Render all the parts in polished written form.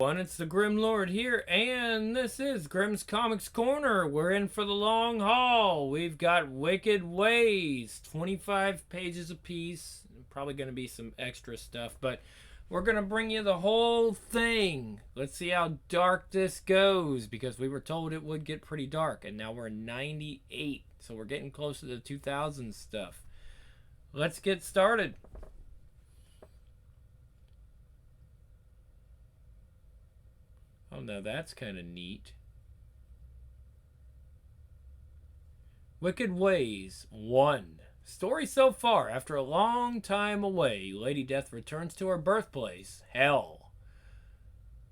It's the Grim Lord here, and this is Grimm's Comics Corner. We're in for the long haul. We've got Wicked Ways, 25 pages apiece. Probably going to be some extra stuff, but we're going to bring you the whole thing. Let's see how dark this goes, because we were told it would get pretty dark, and now we're 98, so we're getting close to the 2000s stuff. Let's get started. Oh, no, that's kind of neat. Wicked Ways 1. Story so far. After a long time away, Lady Death returns to her birthplace, Hell.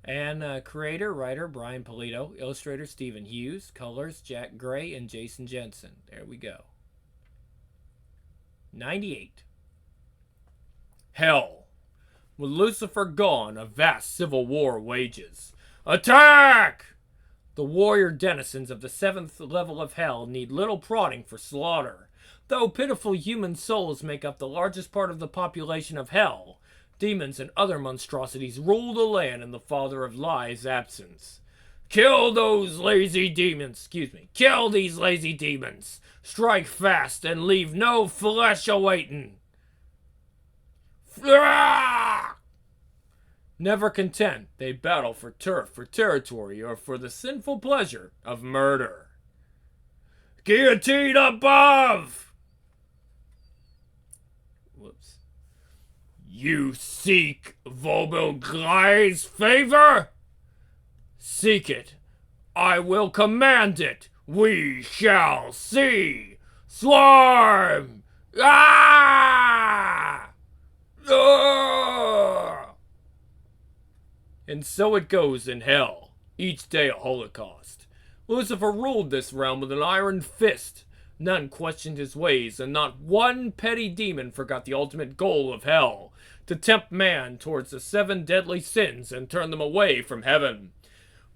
And creator, writer, Brian Polito. Illustrator, Stephen Hughes. Colors, Jack Gray and Jason Jensen. There we go. 98. Hell. With Lucifer gone, a vast civil war wages. Attack! The warrior denizens of the 7th level of Hell need little prodding for slaughter. Though pitiful human souls make up the largest part of the population of Hell, demons and other monstrosities rule the land in the Father of Lies' absence. Kill those lazy demons, kill these lazy demons. Strike fast and leave no flesh awaiting. Never content, they battle for turf, for territory, or for the sinful pleasure of murder. Guillotine above! Whoops. You seek Vobelglei's favor? Seek it. I will command it. We shall see. Swarm! Ah! And so it goes in Hell, each day a holocaust. Lucifer ruled this realm with an iron fist. None questioned his ways, and not one petty demon forgot the ultimate goal of Hell, to tempt man towards the 7 deadly sins and turn them away from heaven.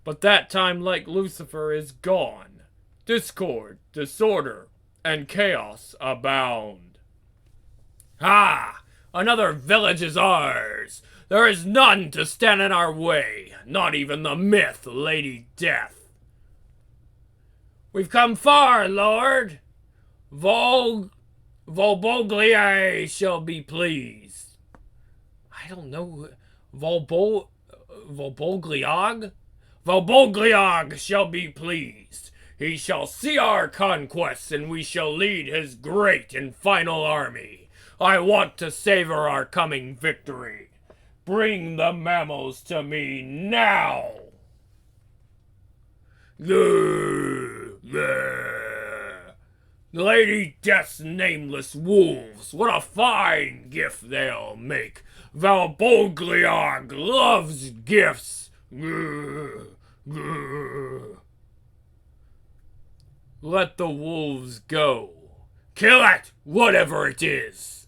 But that time, like Lucifer, is gone. Discord, disorder, and chaos abound. Ha! Another village is ours! There is none to stand in our way, not even the myth, Lady Death. We've come far, Lord. Volbogliae shall be pleased. I don't know. Volbogliog? Volbogliog shall be pleased. He shall see our conquests, and we shall lead his great and final army. I want to savor our coming victory. Bring the mammals to me now! Lady Death's nameless wolves, what a fine gift they'll make! Valbogliog loves gifts! Let the wolves go. Kill it, whatever it is!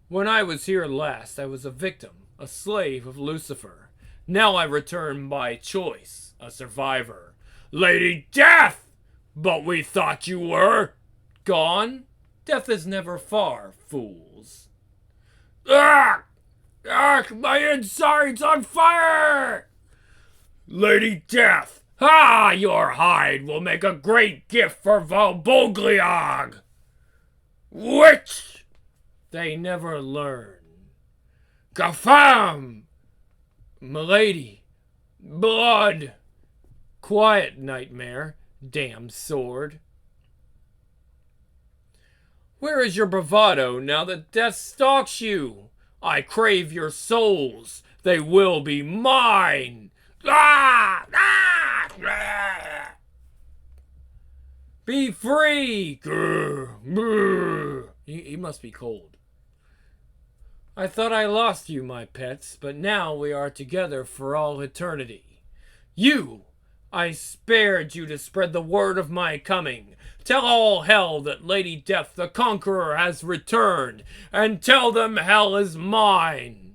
When I was here last, I was a victim, a slave of Lucifer. Now I return by choice, a survivor. Lady Death! But we thought you were gone? Death is never far, fools. Ah! Ah! My inside's on fire! Lady Death! Ah! Your hide will make a great gift for Valbogliog! Witch! They never learn. Gafam! Milady! Blood! Quiet, nightmare. Damn sword. Where is your bravado now that death stalks you? I crave your souls. They will be mine. Ah! Ah! Ah! Be free! Grr, grr. He must be cold. I thought I lost you, my pets, but now we are together for all eternity. You! I spared you to spread the word of my coming. Tell all Hell that Lady Death the Conqueror has returned, and tell them Hell is mine.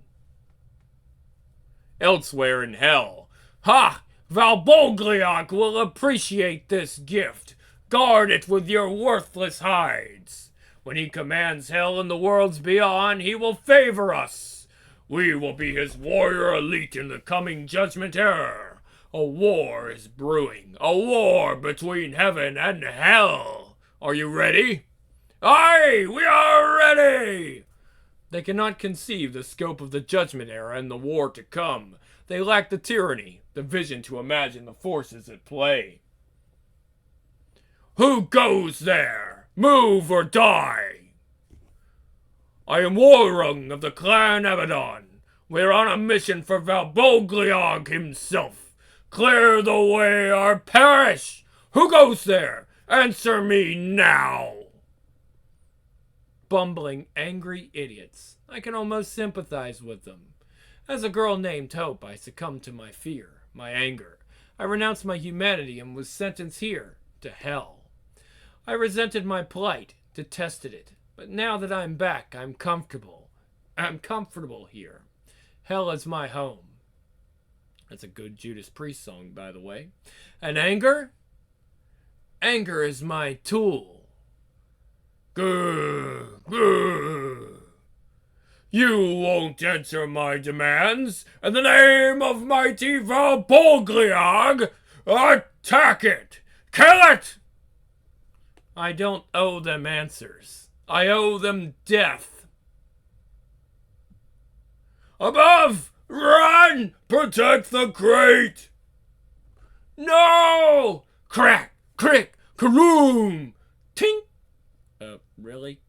Elsewhere in Hell. Ha! Valbogliog will appreciate this gift. Guard it with your worthless hides. When he commands Hell and the worlds beyond, he will favor us. We will be his warrior elite in the coming Judgment Era. A war is brewing. A war between heaven and hell. Are you ready? Aye, we are ready! They cannot conceive the scope of the Judgment Era and the war to come. They lack the tyranny, the vision to imagine the forces at play. Who goes there? Move or die! I am Warrung of the Clan Abaddon. We're on a mission for Valbogliog himself. Clear the way or perish! Who goes there? Answer me now! Bumbling, angry idiots. I can almost sympathize with them. As a girl named Hope, I succumbed to my fear, my anger. I renounced my humanity and was sentenced here, to hell. I resented my plight, detested it. But now that I'm back, I'm comfortable. I'm comfortable here. Hell is my home. That's a good Judas Priest song, by the way. And anger? Anger is my tool. Grr, grr. You won't answer my demands. In the name of mighty Valbogliog, attack it! Kill it! I don't owe them answers. I owe them death. Above! Run! Protect the crate! No! Crack! Crick! Karoom! Tink! Really?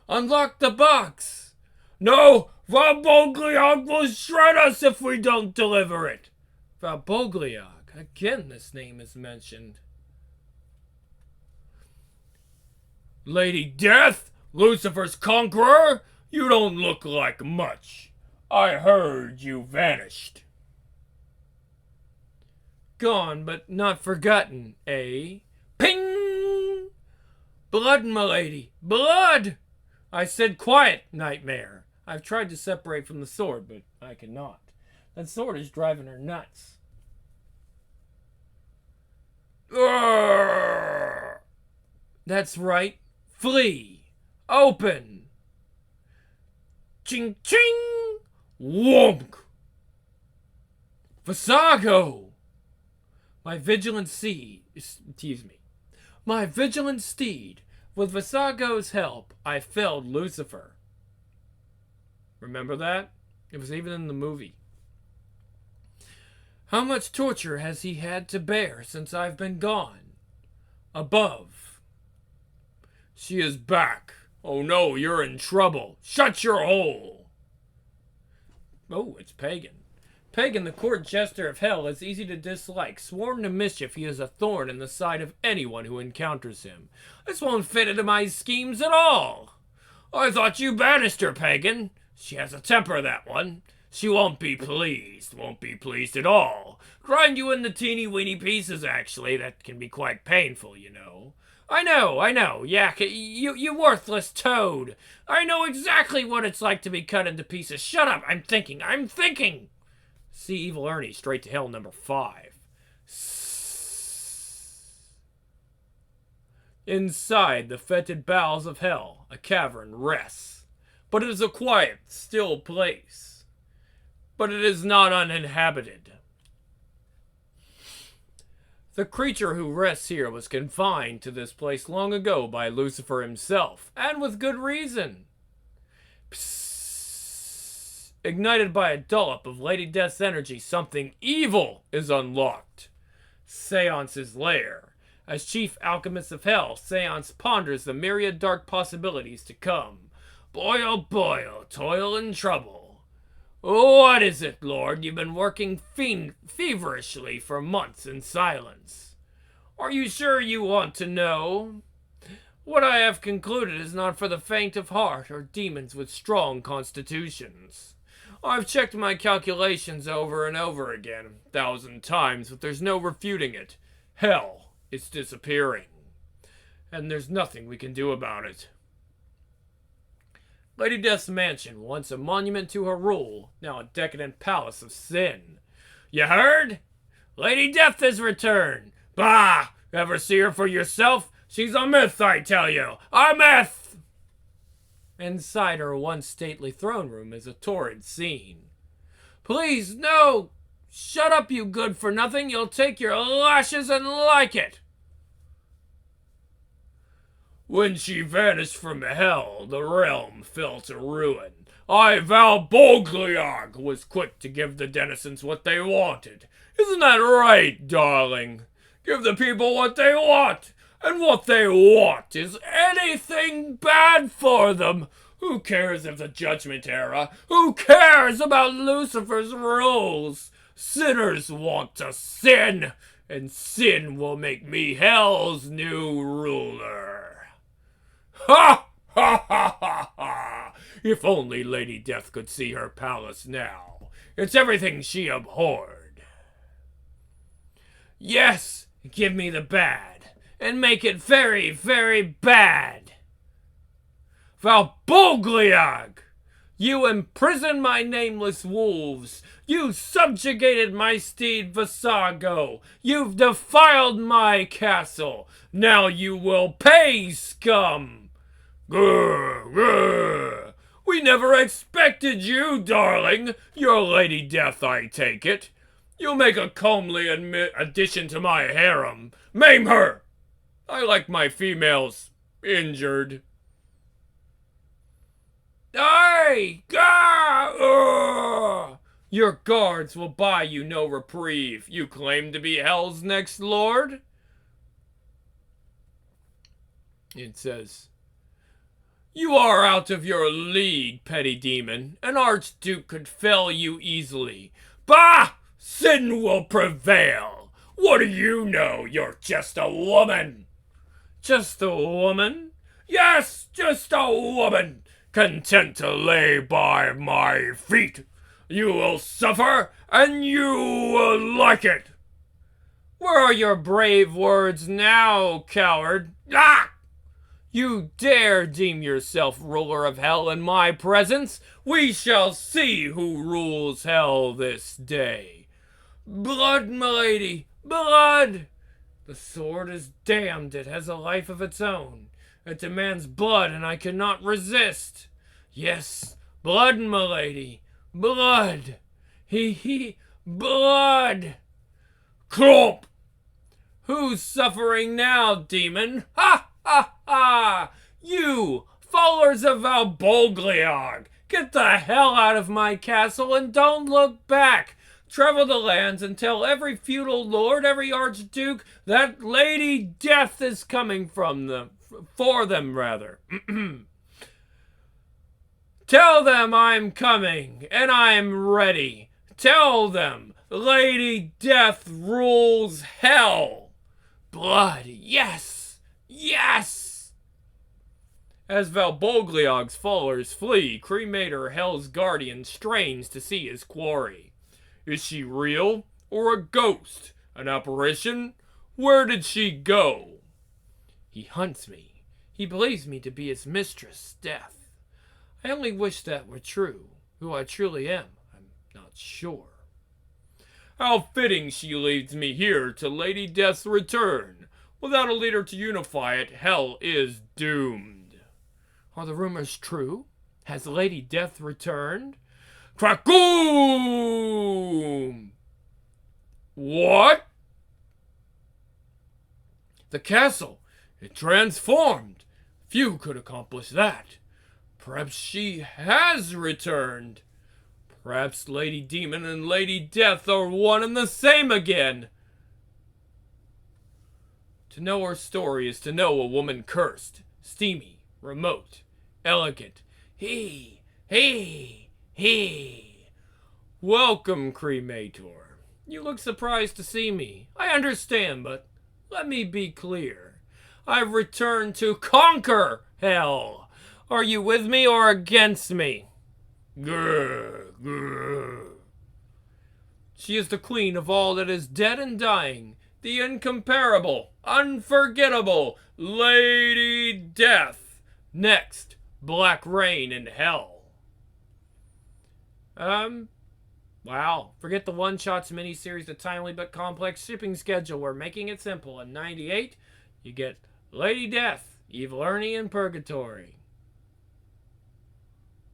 Unlock the box! No! Valbogliog will shred us if we don't deliver it! Valbogliog? Again this name is mentioned. Lady Death? Lucifer's conqueror? You don't look like much. I heard you vanished. Gone, but not forgotten, eh? Ping! Blood, m'lady, blood! I said quiet, nightmare. I've tried to separate from the sword, but I cannot. That sword is driving her nuts. Urgh! That's right. Flee! Open! Ching ching! Wonk! Visago! My vigilant steed. My vigilant steed. With Visago's help, I felled Lucifer. Remember that? It was even in the movie. How much torture has he had to bear since I've been gone? Above. She is back. Oh no, you're in trouble. Shut your hole. Oh, it's Pagan. Pagan, the court jester of hell, is easy to dislike. Sworn to mischief, he is a thorn in the side of anyone who encounters him. This won't fit into my schemes at all. I thought you banished her, Pagan. She has a temper, that one. She won't be pleased. Won't be pleased at all. Grind you into teeny-weeny pieces, actually. That can be quite painful, you know. I know. Yak, you worthless toad. I know exactly what it's like to be cut into pieces. Shut up. I'm thinking. See Evil Ernie, straight to hell, number 5. Inside the fetid bowels of hell, a cavern rests. But it is a quiet, still place. But it is not uninhabited. The creature who rests here was confined to this place long ago by Lucifer himself, and with good reason. Psst. Ignited by a dollop of Lady Death's energy, something evil is unlocked. Seance's lair. As chief alchemist of hell, Seance ponders the myriad dark possibilities to come. Boil, toil and trouble. What is it, Lord? You've been working feverishly for months in silence. Are you sure you want to know? What I have concluded is not for the faint of heart or demons with strong constitutions. I've checked my calculations over and over again, 1,000 times, but there's no refuting it. Hell is disappearing. And there's nothing we can do about it. Lady Death's mansion, once a monument to her rule, now a decadent palace of sin. You heard? Lady Death has returned. Bah! Ever see her for yourself? She's a myth, I tell you. A myth! Inside her once stately throne room is a torrid scene. Please, no! Shut up, you good-for-nothing! You'll take your lashes and like it! When she vanished from hell, the realm fell to ruin. I, Valbolgliog, was quick to give the denizens what they wanted. Isn't that right, darling? Give the people what they want, and what they want is anything bad for them. Who cares of the Judgment Era? Who cares about Lucifer's rules? Sinners want to sin, and sin will make me hell's new ruler. Ha! Ha ha ha ha! If only Lady Death could see her palace now. It's everything she abhorred. Yes, give me the bad, and make it very, very bad. Valbolgliog! You imprisoned my nameless wolves. You subjugated my steed Visago. You've defiled my castle. Now you will pay, scum! Grr, grr. We never expected you, darling. You're Lady Death, I take it. You'll make a comely addition to my harem. Maim her! I like my females injured. Aye! Gah! Your guards will buy you no reprieve. You claim to be Hell's next lord? It says, you are out of your league, petty demon. An archduke could fell you easily. Bah! Sin will prevail. What do you know? You're just a woman. Just a woman? Yes, just a woman. Content to lay by my feet. You will suffer, and you will like it. Where are your brave words now, coward? Ah! You dare deem yourself ruler of hell in my presence? We shall see who rules hell this day. Blood, milady, blood! The sword is damned. It has a life of its own. It demands blood, and I cannot resist. Yes, blood, milady, blood. Blood. Clomp! Who's suffering now, demon? Ha! Ha ha! You, followers of Valbolgliog, get the hell out of my castle and don't look back. Travel the lands and tell every feudal lord, every archduke, that Lady Death is coming for them. Tell them I'm coming and I'm ready. Tell them Lady Death rules hell. Blood, yes. Yes! As Valbolgliog's followers flee, Cremator, Hell's guardian, strains to see his quarry. Is she real or a ghost? An apparition? Where did she go? He hunts me. He believes me to be his mistress, Death. I only wish that were true. Who I truly am, I'm not sure. How fitting she leads me here to Lady Death's return. Without a leader to unify it, hell is doomed. Are the rumors true? Has Lady Death returned? Krakoom! What? The castle, it transformed. Few could accomplish that. Perhaps she has returned. Perhaps Lady Demon and Lady Death are one and the same again. To know her story is to know a woman cursed, steamy, remote, elegant. He. Welcome, Cremator. You look surprised to see me. I understand, but let me be clear. I've returned to conquer hell. Are you with me or against me? Grr, grr. She is the queen of all that is dead and dying. The incomparable, unforgettable Lady Death. Next, Black Rain in Hell. Wow. Forget the one-shots miniseries, the timely but complex shipping schedule. We're making it simple. In 98, you get Lady Death, Evil Ernie, and Purgatory.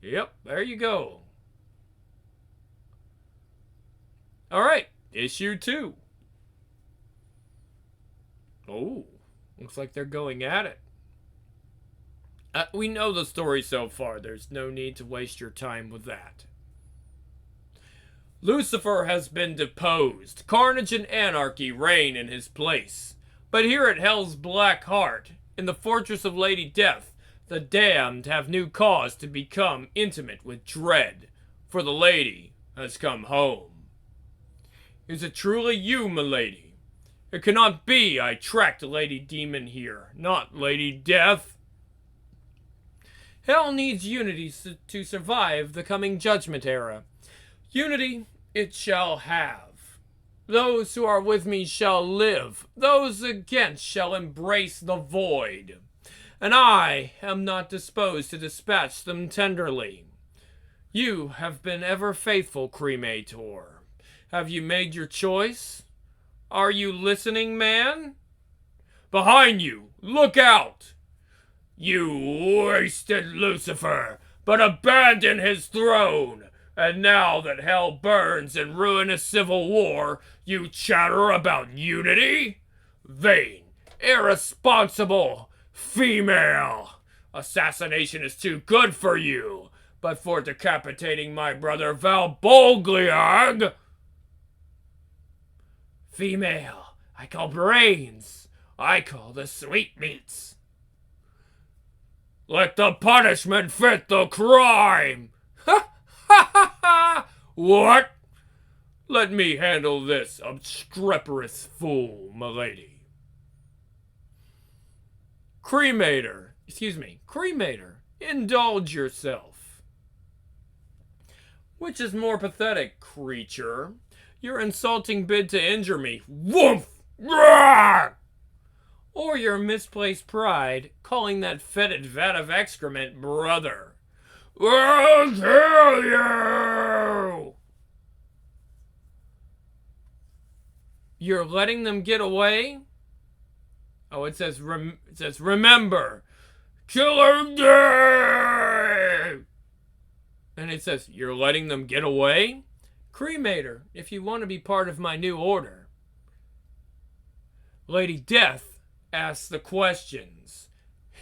Yep, there you go. Alright, issue 2. Oh, looks like they're going at it. We know the story so far. There's no need to waste your time with that. Lucifer has been deposed. Carnage and anarchy reign in his place. But here at Hell's Black Heart, in the fortress of Lady Death, the damned have new cause to become intimate with dread, for the lady has come home. Is it truly you, milady? It cannot be I tracked Lady Demon here, not Lady Death. Hell needs unity to survive the coming judgment era. Unity it shall have. Those who are with me shall live. Those against shall embrace the void. And I am not disposed to dispatch them tenderly. You have been ever faithful, Cremator. Have you made your choice? Are you listening, man? Behind you! Look out! You wasted Lucifer, but abandon his throne. And now that hell burns in ruinous civil war, you chatter about unity? Vain, irresponsible, female. Assassination is too good for you, but for decapitating my brother Valbolgliag. Female, I call brains. I call the sweetmeats. Let the punishment fit the crime! Ha ha ha ha! What? Let me handle this obstreperous fool, milady. Cremator, indulge yourself. Which is more pathetic, creature? Your insulting bid to injure me, woof! Rah! Or your misplaced pride, calling that fetid vat of excrement brother. I'll kill you! You're letting them get away? Oh, it says remember, Killer Day! And it says, you're letting them get away? Cremator, if you want to be part of my new order. Lady Death asks the questions.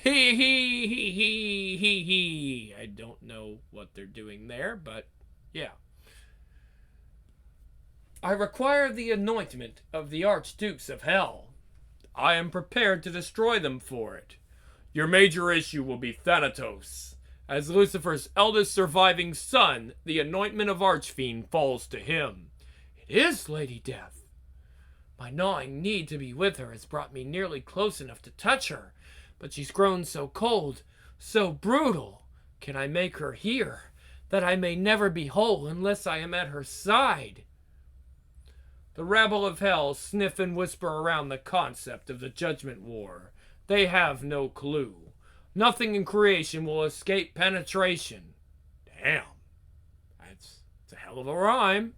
He. I don't know what they're doing there, but yeah. I require the anointment of the Archdukes of Hell. I am prepared to destroy them for it. Your major issue will be Thanatos. As Lucifer's eldest surviving son, the anointment of Archfiend falls to him. It is Lady Death. My gnawing need to be with her has brought me nearly close enough to touch her, but she's grown so cold, so brutal. Can I make her hear, that I may never be whole unless I am at her side? The rabble of hell sniff and whisper around the concept of the Judgment War. They have no clue. Nothing in creation will escape penetration. Damn. That's a hell of a rhyme.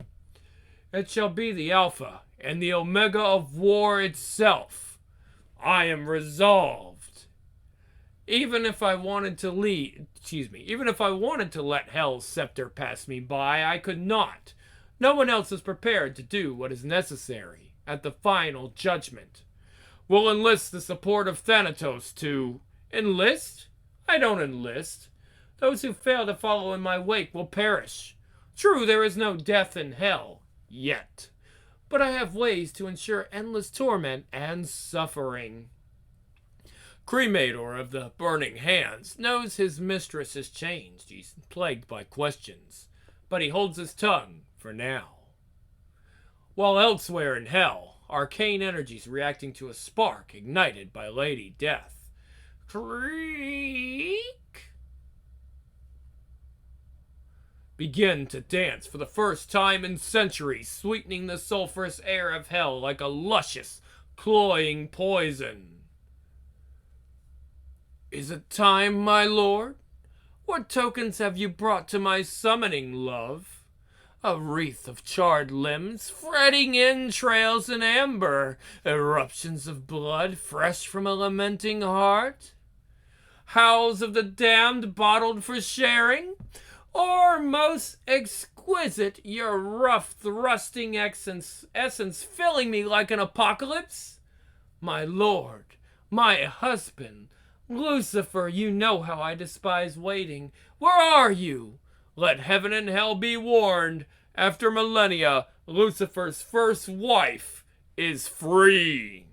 It shall be the Alpha and the Omega of war itself. I am resolved. Even if I wanted to let Hell's scepter pass me by, I could not. No one else is prepared to do what is necessary at the final judgment. We'll enlist the support of Thanatos to... Enlist? I don't enlist. Those who fail to follow in my wake will perish. True, there is no death in hell. Yet. But I have ways to ensure endless torment and suffering. Cremator of the Burning Hands knows his mistress has changed. He's plagued by questions. But he holds his tongue for now. While elsewhere in hell, arcane energies reacting to a spark ignited by Lady Death. Creak! Begin to dance for the first time in centuries, sweetening the sulphurous air of hell like a luscious, cloying poison. Is it time, my lord? What tokens have you brought to my summoning, love? A wreath of charred limbs, fretting entrails in amber, eruptions of blood fresh from a lamenting heart? Howls of the damned bottled for sharing? or most exquisite, your rough thrusting essence filling me like an apocalypse? My lord, my husband, Lucifer, you know how I despise waiting. Where are you? Let heaven and hell be warned. After millennia, Lucifer's first wife is free.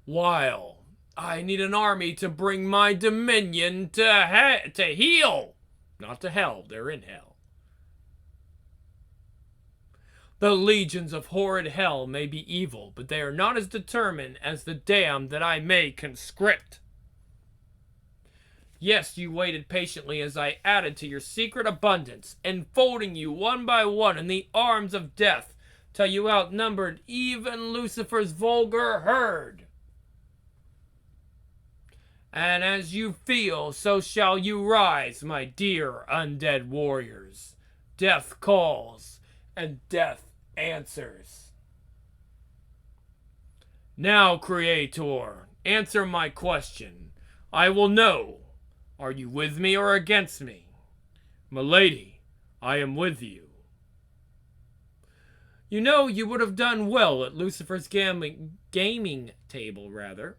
While I need an army to bring my dominion to heal. Not to hell, they're in hell. The legions of horrid hell may be evil, but they are not as determined as the damned that I may conscript. Yes, you waited patiently as I added to your secret abundance, enfolding you one by one in the arms of death, till you outnumbered even Lucifer's vulgar herd. And as you feel, so shall you rise, my dear undead warriors. Death calls, and death answers. Now, Creator, answer my question. I will know. Are you with me or against me? Milady, I am with you. You know you would have done well at Lucifer's gaming table, rather.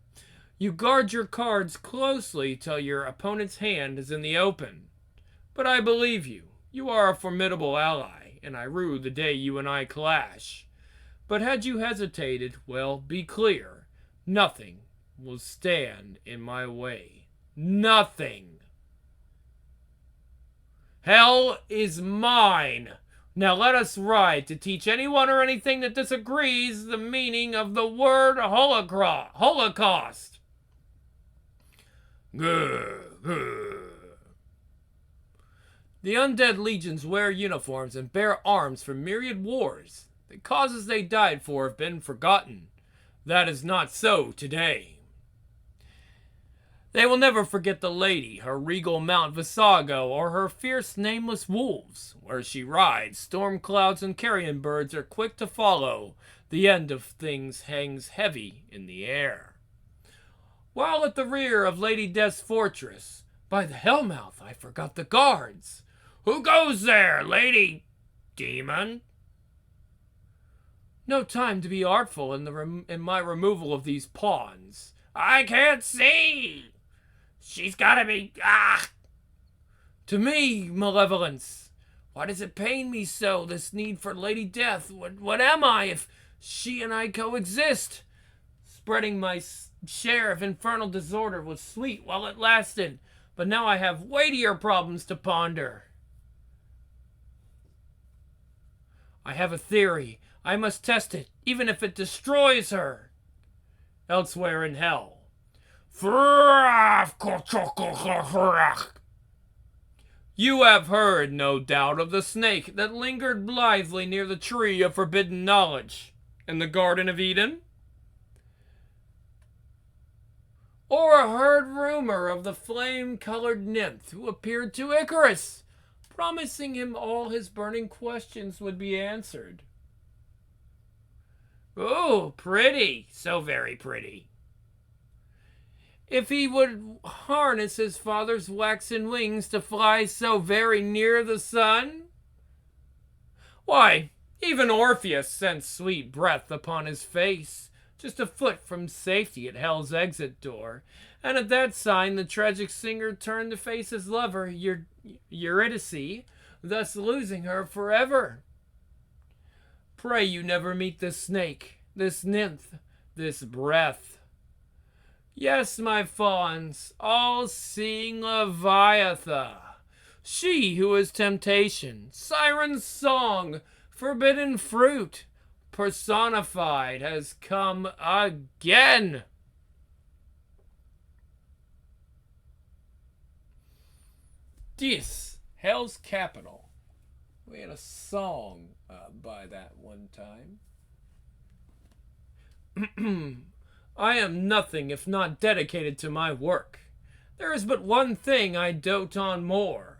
You guard your cards closely till your opponent's hand is in the open. But I believe you. You are a formidable ally, and I rue the day you and I clash. But had you hesitated, well, be clear. Nothing will stand in my way. Nothing. Hell is mine. Now let us ride to teach anyone or anything that disagrees the meaning of the word Holocaust. The undead legions wear uniforms and bear arms for myriad wars. The causes they died for have been forgotten. That is not so today. They will never forget the lady, her regal Mount Visago, or her fierce nameless wolves. Where she rides, storm clouds and carrion birds are quick to follow. The end of things hangs heavy in the air. While at the rear of Lady Death's fortress, by the Hellmouth, I forgot the guards. Who goes there, Lady Demon? No time to be artful in my removal of these pawns. I can't see. She's gotta be. To me, malevolence. Why does it pain me so, this need for Lady Death? What am I if she and I coexist? Spreading my share of infernal disorder was sweet while it lasted, but now I have weightier problems to ponder. I have a theory. I must test it, even if it destroys her. Elsewhere in hell. You have heard, no doubt, of the snake that lingered blithely near the tree of forbidden knowledge in the Garden of Eden? Or heard rumor of the flame-colored nymph who appeared to Icarus, promising him all his burning questions would be answered. Oh, pretty, so very pretty. If he would harness his father's waxen wings to fly so very near the sun? Why, even Orpheus sent sweet breath upon his face, just a foot from safety at hell's exit door, and at that sign the tragic singer turned to face his lover, Eurydice, thus losing her forever. Pray you never meet this snake, this nymph, this breath. Yes, my fawns, all-seeing Leviatha, she who is temptation, siren's song, forbidden fruit, personified, has come again. Dis, hell's capital. We had a song by that one time. I am nothing if not dedicated to my work. There is but one thing I dote on more.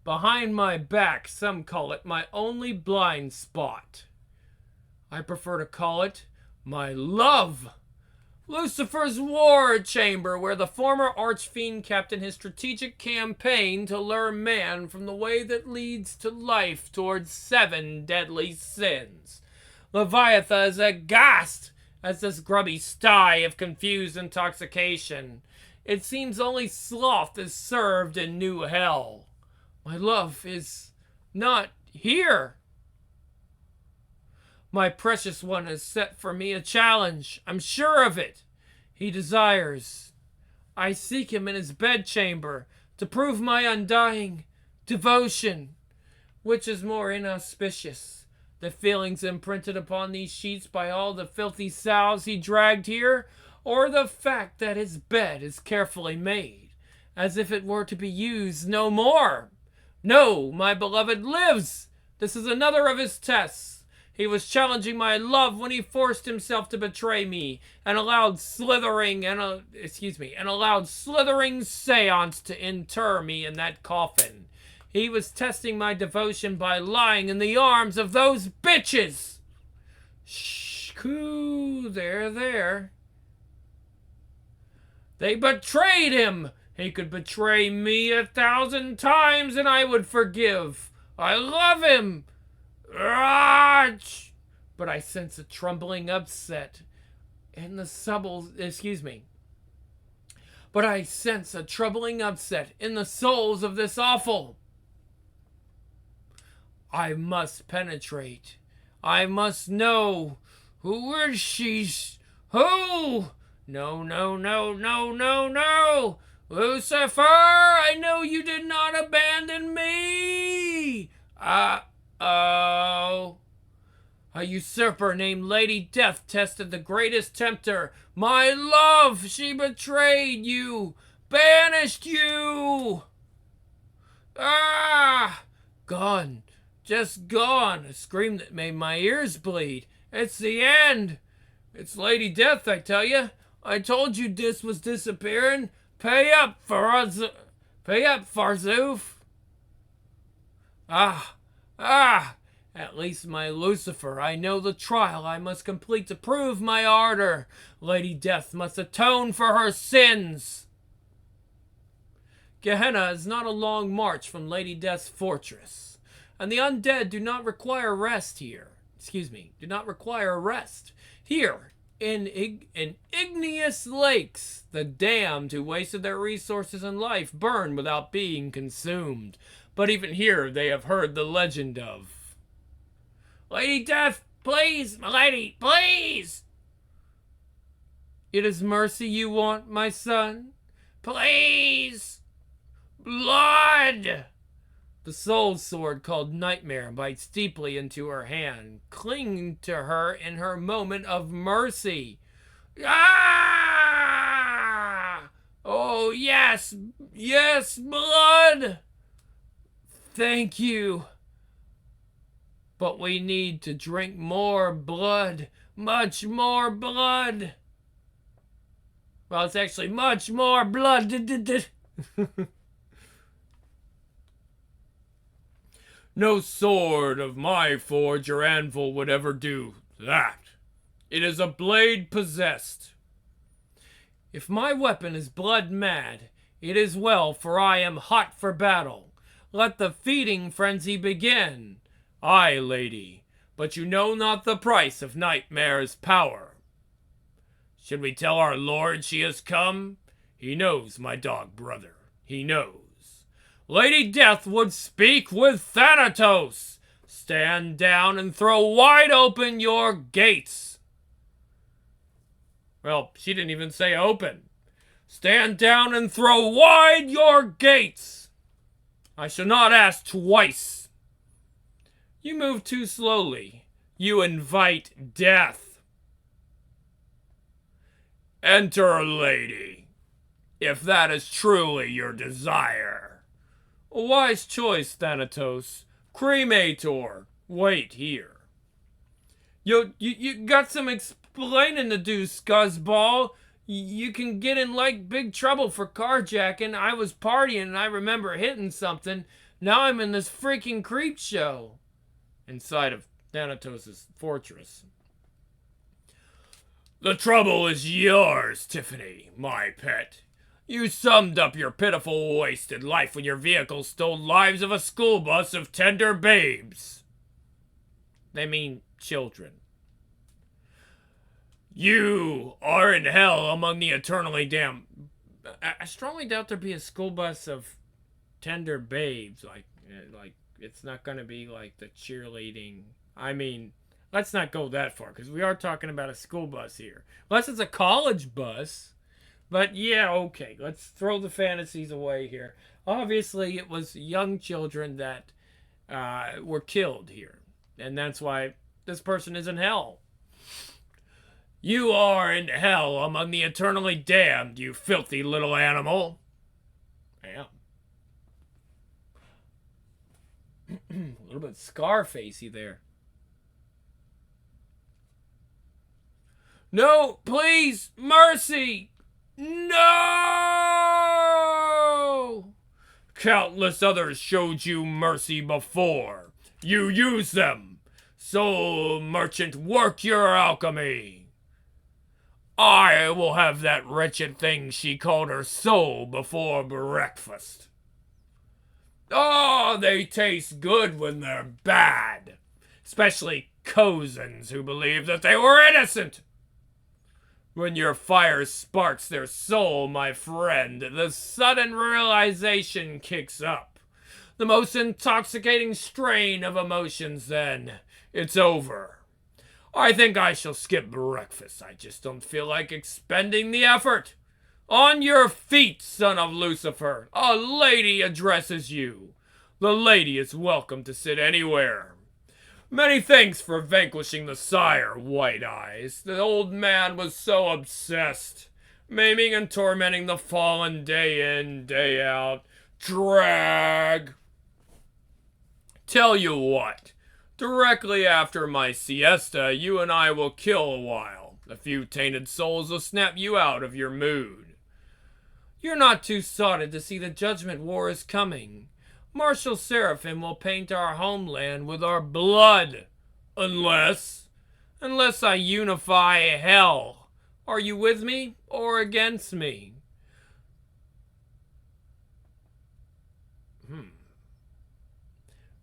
Behind my back, some call it my only blind spot. I prefer to call it my love. Lucifer's war chamber, where the former archfiend kept in his strategic campaign to lure man from the way that leads to life towards 7 deadly sins. Leviathan is aghast as this grubby sty of confused intoxication. It seems only sloth is served in new hell. My love is not here. My precious one has set for me a challenge. I'm sure of it. He desires. I seek him in his bedchamber to prove my undying devotion. Which is more inauspicious? The feelings imprinted upon these sheets by all the filthy sows he dragged here, or the fact that his bed is carefully made, as if it were to be used no more? No, my beloved lives. This is another of his tests. He was challenging my love when he forced himself to betray me and allowed slithering seance to inter me in that coffin. He was testing my devotion by lying in the arms of those bitches. Shh, coo, there. They betrayed him. He could betray me 1,000 times and I would forgive. I love him. But I sense a trembling upset in the souls of this awful. I must penetrate. I must know. Who is she? Who? No. Lucifer, I know you did not abandon me. A usurper named Lady Death tested the greatest tempter. My love, she betrayed you, banished you. Gone, just gone. A scream that made my ears bleed. It's the end. It's Lady Death, I tell you. I told you Dis was disappearing. Pay up, Farzoof. At least my Lucifer, I know the trial I must complete to prove my ardor. Lady Death must atone for her sins. Gehenna is not a long march from Lady Death's fortress, and the undead do not require rest here. Do not require rest. Here, in igneous lakes, the damned who wasted their resources and life burn without being consumed. But even here they have heard the legend of Lady Death, please, my lady, please. It is mercy you want, my son? Please. Blood. The soul sword called Nightmare bites deeply into her hand, clinging to her in her moment of mercy. Oh, yes, blood. Thank you. But we need to drink more blood. Much more blood. Well, it's actually much more blood. No sword of my forge or anvil would ever do that. It is a blade possessed. If my weapon is blood mad, it is well, for I am hot for battle. Let the feeding frenzy begin. Aye, lady, but you know not the price of Nightmare's power. Should we tell our lord she has come? He knows, my dog brother, he knows. Lady Death would speak with Thanatos. Stand down and throw wide open your gates. Well, she didn't even say open. Stand down and throw wide your gates. I shall not ask twice. You move too slowly. You invite death. Enter, lady, if that is truly your desire. A wise choice, Thanatos. Cremator, wait here. You got some explaining to do, scuzzball. You can get in like big trouble for carjacking. I was partying and I remember hitting something. Now I'm in this freaking creep show. Inside of Thanatos' fortress. The trouble is yours, Tiffany, my pet. You summed up your pitiful wasted life when your vehicle stole lives of a school bus of tender babes. They mean children. You are in hell among the eternally damned. I strongly doubt there'd be a school bus of tender babes. Like it's not going to be like the cheerleading. I mean, let's not go that far because we are talking about a school bus here. Unless it's a college bus. But yeah, okay. Let's throw the fantasies away here. Obviously, it was young children that were killed here. And that's why this person is in hell. You are in hell among the eternally damned, you filthy little animal. Yeah. A little bit Scarfacey there. No, please, mercy! No! Countless others showed you mercy before. You used them. Soul merchant, work your alchemy. I will have that wretched thing she called her soul before breakfast. Oh, they taste good when they're bad. Especially cousins who believe that they were innocent. When your fire sparks their soul, my friend, the sudden realization kicks up. The most intoxicating strain of emotions then. It's over. I think I shall skip breakfast. I just don't feel like expending the effort. On your feet, son of Lucifer. A lady addresses you. The lady is welcome to sit anywhere. Many thanks for vanquishing the sire, White Eyes. The old man was so obsessed, maiming and tormenting the fallen day in, day out. Drag. Tell you what. Directly after my siesta, you and I will kill a while. A few tainted souls will snap you out of your mood. You're not too sodded to see the Judgment War is coming. Marshal Seraphim will paint our homeland with our blood. Unless I unify hell. Are you with me or against me?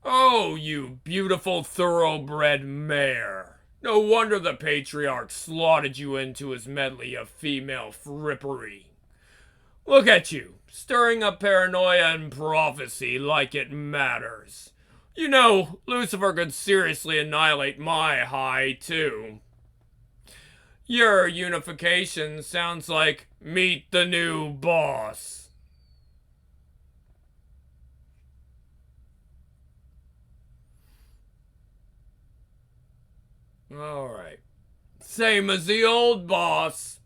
Oh, you beautiful thoroughbred mare. No wonder the patriarch slotted you into his medley of female frippery. Look at you, stirring up paranoia and prophecy like it matters. You know, Lucifer could seriously annihilate my high, too. Your unification sounds like meet the new boss. Alright. Same as the old boss.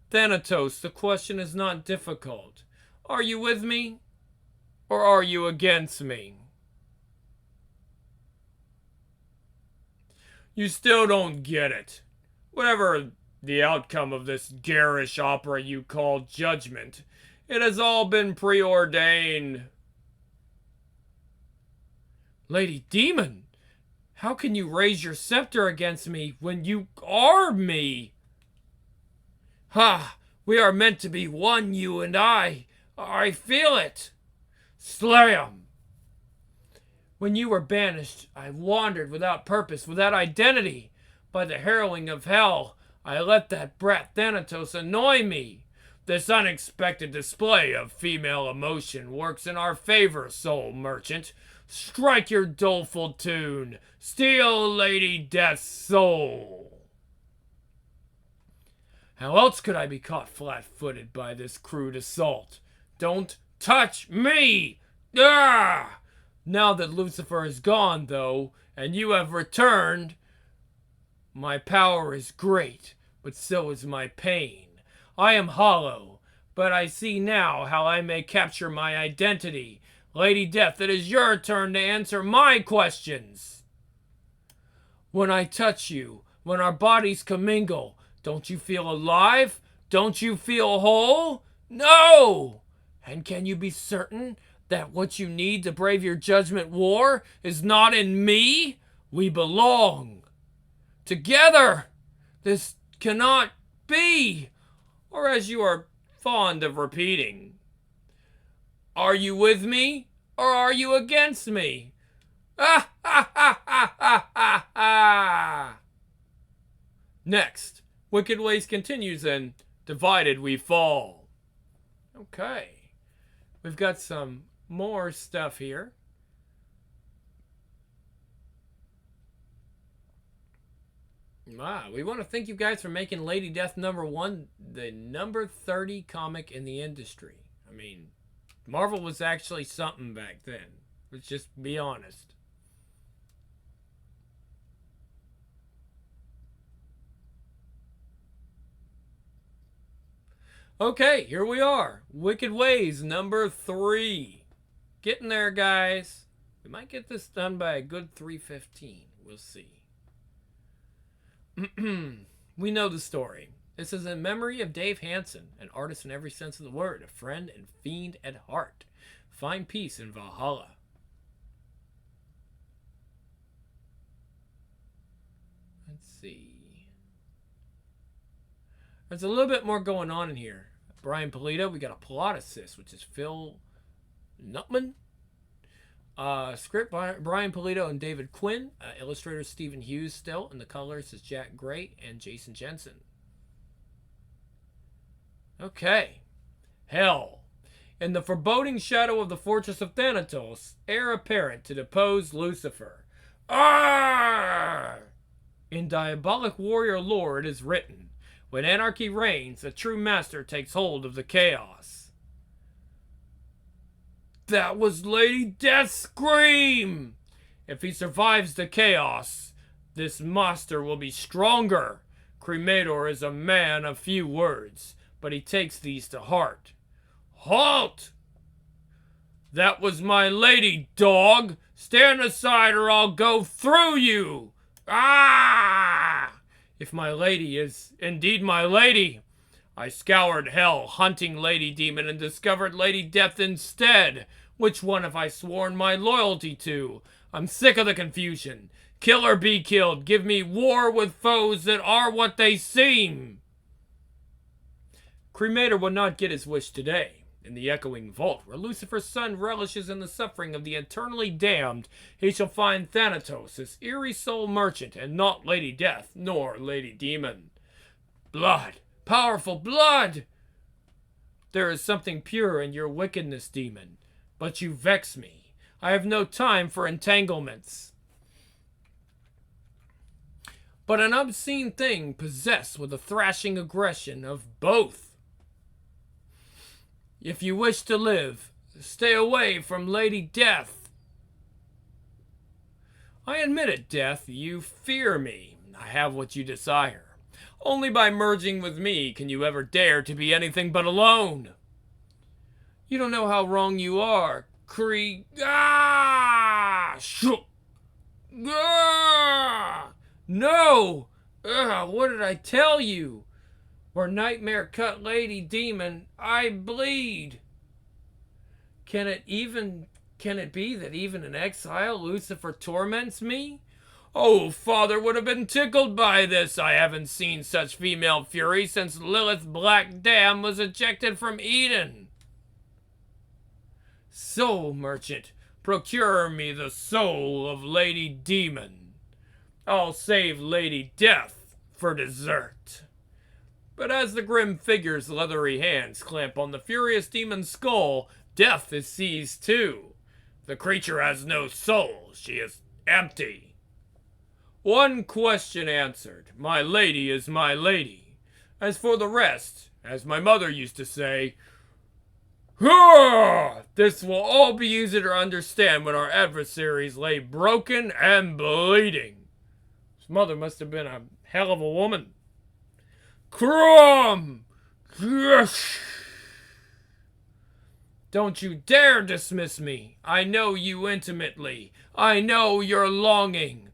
Thanatos, the question is not difficult. Are you with me? Or are you against me? You still don't get it. Whatever the outcome of this garish opera you call judgment, it has all been preordained. Lady Demon, how can you raise your scepter against me when you are me? Ha! We are meant to be one, you and I. I feel it. Slay 'em. When you were banished, I wandered without purpose, without identity. By the harrowing of hell, I let that brat Thanatos annoy me. This unexpected display of female emotion works in our favor, soul merchant. Strike your doleful tune. Steal Lady Death's soul. How else could I be caught flat-footed by this crude assault? Don't touch me! Ah! Now that Lucifer is gone, though, and you have returned, my power is great, but so is my pain. I am hollow, but I see now how I may capture my identity. Lady Death, it is your turn to answer my questions. When I touch you, when our bodies commingle, don't you feel alive? Don't you feel whole? No! And can you be certain that what you need to brave your judgment war is not in me? We belong. Together! This cannot be? Or as you are fond of repeating, are you with me or are you against me? Ah, ha, ha, ha, ha, ha, ha. Next, Wicked Ways continues and Divided We Fall. Okay. We've got some more stuff here. Wow, we want to thank you guys for making Lady Death #1 the number 30 comic in the industry. I mean, Marvel was actually something back then. Let's just be honest. Okay, here we are. Wicked Ways #3. Getting there, guys. We might get this done by a good 3:15. We'll see. We know the story. This is in memory of Dave Hansen, an artist in every sense of the word, a friend and fiend at heart. Find peace in Valhalla. Let's see. There's a little bit more going on in here. Brian Pulido, we got a plot assist, which is Phil Nutman. Script by Brian Pulido and David Quinn. Illustrator Stephen Hughes still. And the colors is Jack Gray and Jason Jensen. Okay. Hell. In the foreboding shadow of the fortress of Thanatos, heir apparent to depose Lucifer. Arrgh! In diabolic warrior lore it is written, when anarchy reigns, a true master takes hold of the chaos. That was Lady Death's scream! If he survives the chaos, this master will be stronger. Cremator is a man of few words, but he takes these to heart. Halt! That was my lady, dog! Stand aside or I'll go through you! Ah! If my lady is indeed my lady, I scoured hell hunting Lady Demon and discovered Lady Death instead. Which one have I sworn my loyalty to? I'm sick of the confusion. Kill or be killed. Give me war with foes that are what they seem. Cremator will not get his wish today. In the echoing vault, where Lucifer's son relishes in the suffering of the eternally damned, he shall find Thanatos, his eerie soul merchant, and not Lady Death, nor Lady Demon. Blood! Powerful blood! There is something pure in your wickedness, demon, but you vex me. I have no time for entanglements. But an obscene thing possessed with a thrashing aggression of both. If you wish to live, stay away from Lady Death. I admit it, Death, you fear me. I have what you desire. Only by merging with me can you ever dare to be anything but alone. You don't know how wrong you are. No! What did I tell you? Where nightmare cut Lady Demon, I bleed. Can it be that even in exile Lucifer torments me? Oh, Father would have been tickled by this. I haven't seen such female fury since Lilith's black dam was ejected from Eden. Soul merchant, procure me the soul of Lady Demon. I'll save Lady Death for dessert. But as the grim figure's leathery hands clamp on the furious demon's skull, Death is seized too. The creature has no soul. She is empty. One question answered. My lady is my lady. As for the rest, as my mother used to say, this will all be easy to understand when our adversaries lay broken and bleeding. His mother must have been a hell of a woman. Crom! Yes! Don't you dare dismiss me. I know you intimately. I know your longing.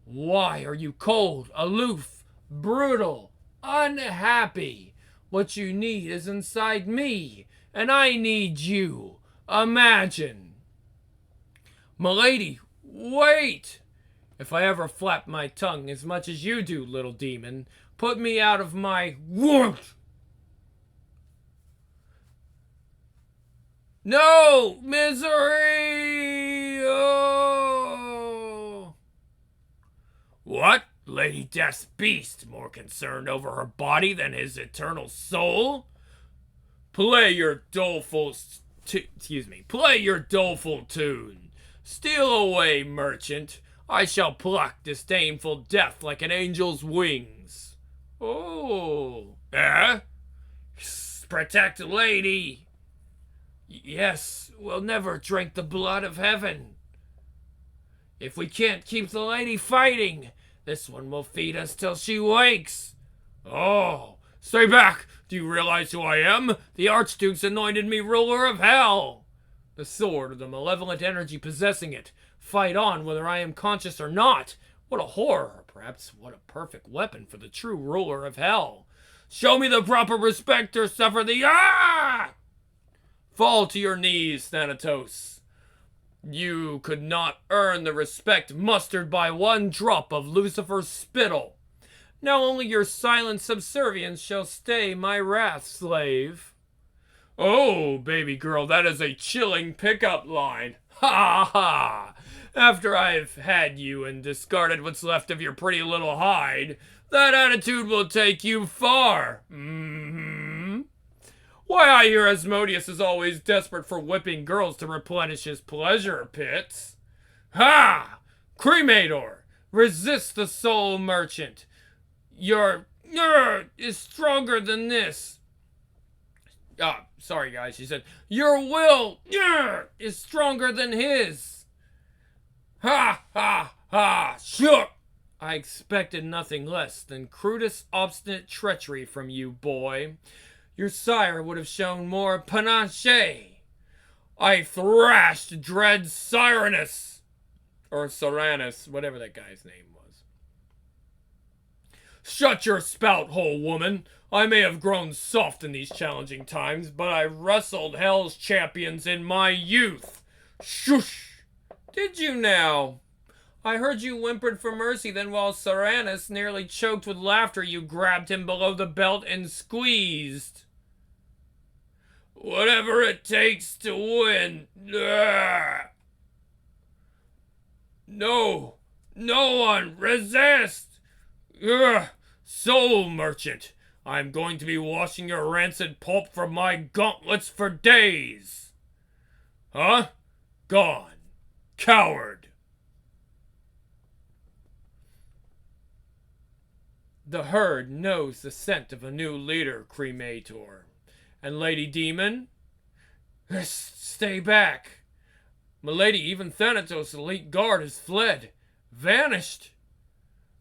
Why are you cold, aloof, brutal, unhappy? What you need is inside me, and I need you. Imagine. Milady, wait! If I ever flap my tongue as much as you do, little demon, Put me out of my warmth. No! Misery! Oh! What? Lady Death's beast, more concerned over her body than his eternal soul? Play your doleful tune. Steal away, merchant. I shall pluck disdainful death like an angel's wings. Oh. Eh? Protect lady. Yes, we'll never drink the blood of heaven. If we can't keep the lady fighting, this one will feed us till she wakes. Oh, stay back! Do you realize who I am? The Archduke's anointed me ruler of hell. The sword, or the malevolent energy possessing it. Fight on whether I am conscious or not. What a horror, perhaps what a perfect weapon for the true ruler of hell. Show me the proper respect or suffer the Fall to your knees, Thanatos. You could not earn the respect mustered by one drop of Lucifer's spittle. Now only your silent subservience shall stay my wrath, slave. Oh, baby girl, that is a chilling pickup line. Ha ha! After I've had you and discarded what's left of your pretty little hide, that attitude will take you far. Why, I hear Asmodeus is always desperate for whipping girls to replenish his pleasure pits. Ha! Cremator! Resist the soul merchant. Your is stronger than this. Sorry guys, she said, your will is stronger than his. Ha ha ha, sure. I expected nothing less than crudest obstinate treachery from you, boy. Your sire would have shown more panache. I thrashed dread Cyranus. Or Cyranus, whatever that guy's name was. Shut your spout hole, woman. I may have grown soft in these challenging times, but I wrestled hell's champions in my youth. Shush! Did you now? I heard you whimpered for mercy, then while Cyranus nearly choked with laughter, you grabbed him below the belt and squeezed. Whatever it takes to win. No one, resist! Soul merchant, I'm going to be washing your rancid pulp from my gauntlets for days. Huh? Gone. Coward. The herd knows the scent of a new leader, Cremator. And Lady Demon? Stay back. Milady, even Thanatos' elite guard has fled. Vanished.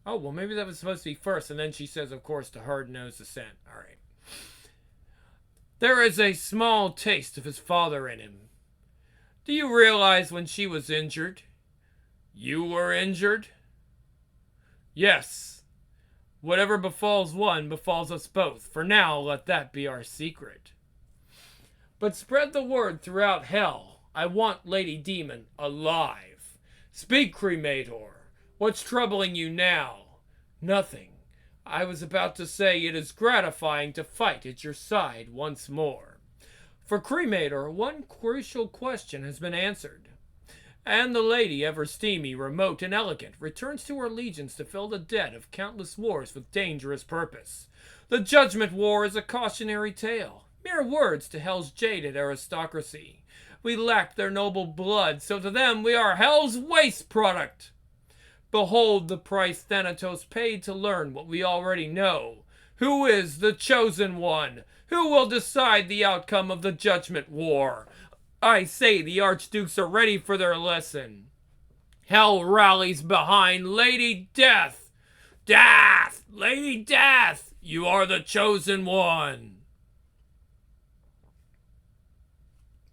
Oh, well, maybe that was supposed to be first. And then she says, of course, the herd knows the scent. All right. There is a small taste of his father in him. Do you realize when she was injured? You were injured? Yes. Whatever befalls one befalls us both. For now, let that be our secret. But spread the word throughout hell. I want Lady Demon alive. Speak, Cremator. What's troubling you now? Nothing. I was about to say it is gratifying to fight at your side once more. For Cremator, one crucial question has been answered. And the lady, ever steamy, remote, and elegant, returns to her legions to fill the debt of countless wars with dangerous purpose. The Judgment War is a cautionary tale, mere words to hell's jaded aristocracy. We lack their noble blood, so to them we are hell's waste product. Behold the price Thanatos paid to learn what we already know. Who is the chosen one? Who will decide the outcome of the Judgment War? I say the Archdukes are ready for their lesson. Hell rallies behind Lady Death. Death! Lady Death! You are the chosen one.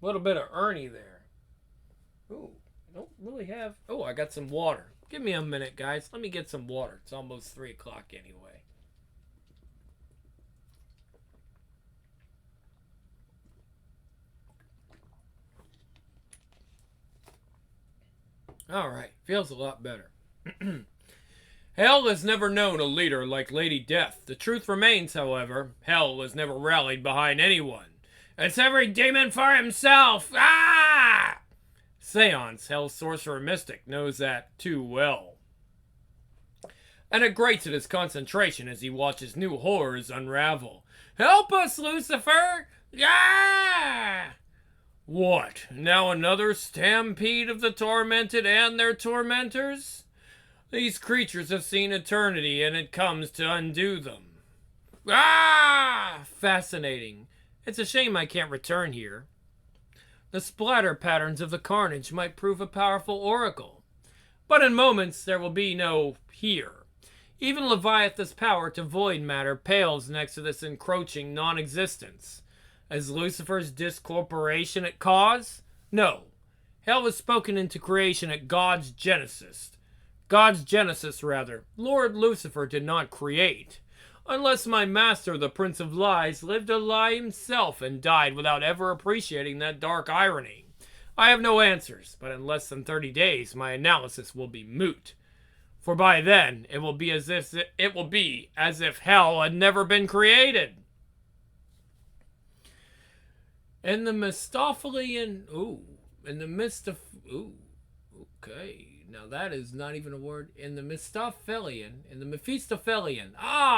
A little bit of Ernie there. Ooh, I don't really have... Oh, I got some water. Give me a minute, guys. Let me get some water. It's almost 3 o'clock anyway. All right, feels a lot better. Hell has never known a leader like Lady Death. The truth remains, however, Hell has never rallied behind anyone. It's every demon for himself! Ah! Seance, Hell's sorcerer mystic, knows that too well. And it grates at his concentration as he watches new horrors unravel. Help us, Lucifer! Yeah! What? Now another stampede of the tormented and their tormentors? These creatures have seen eternity, and it comes to undo them. Ah! Fascinating. It's a shame I can't return here. The splatter patterns of the carnage might prove a powerful oracle. But in moments, there will be no here. Even Leviathan's power to void matter pales next to this encroaching non-existence. As Lucifer's discorporation at cause? No. Hell was spoken into creation at God's genesis. Lord Lucifer did not create. Unless my master, the Prince of Lies, lived a lie himself and died without ever appreciating that dark irony. I have no answers, but in less than 30 days my analysis will be moot. For by then it will be as if hell had never been created. In the Mephistophelian, okay. Now that is not even a word. In the Mephistophelian,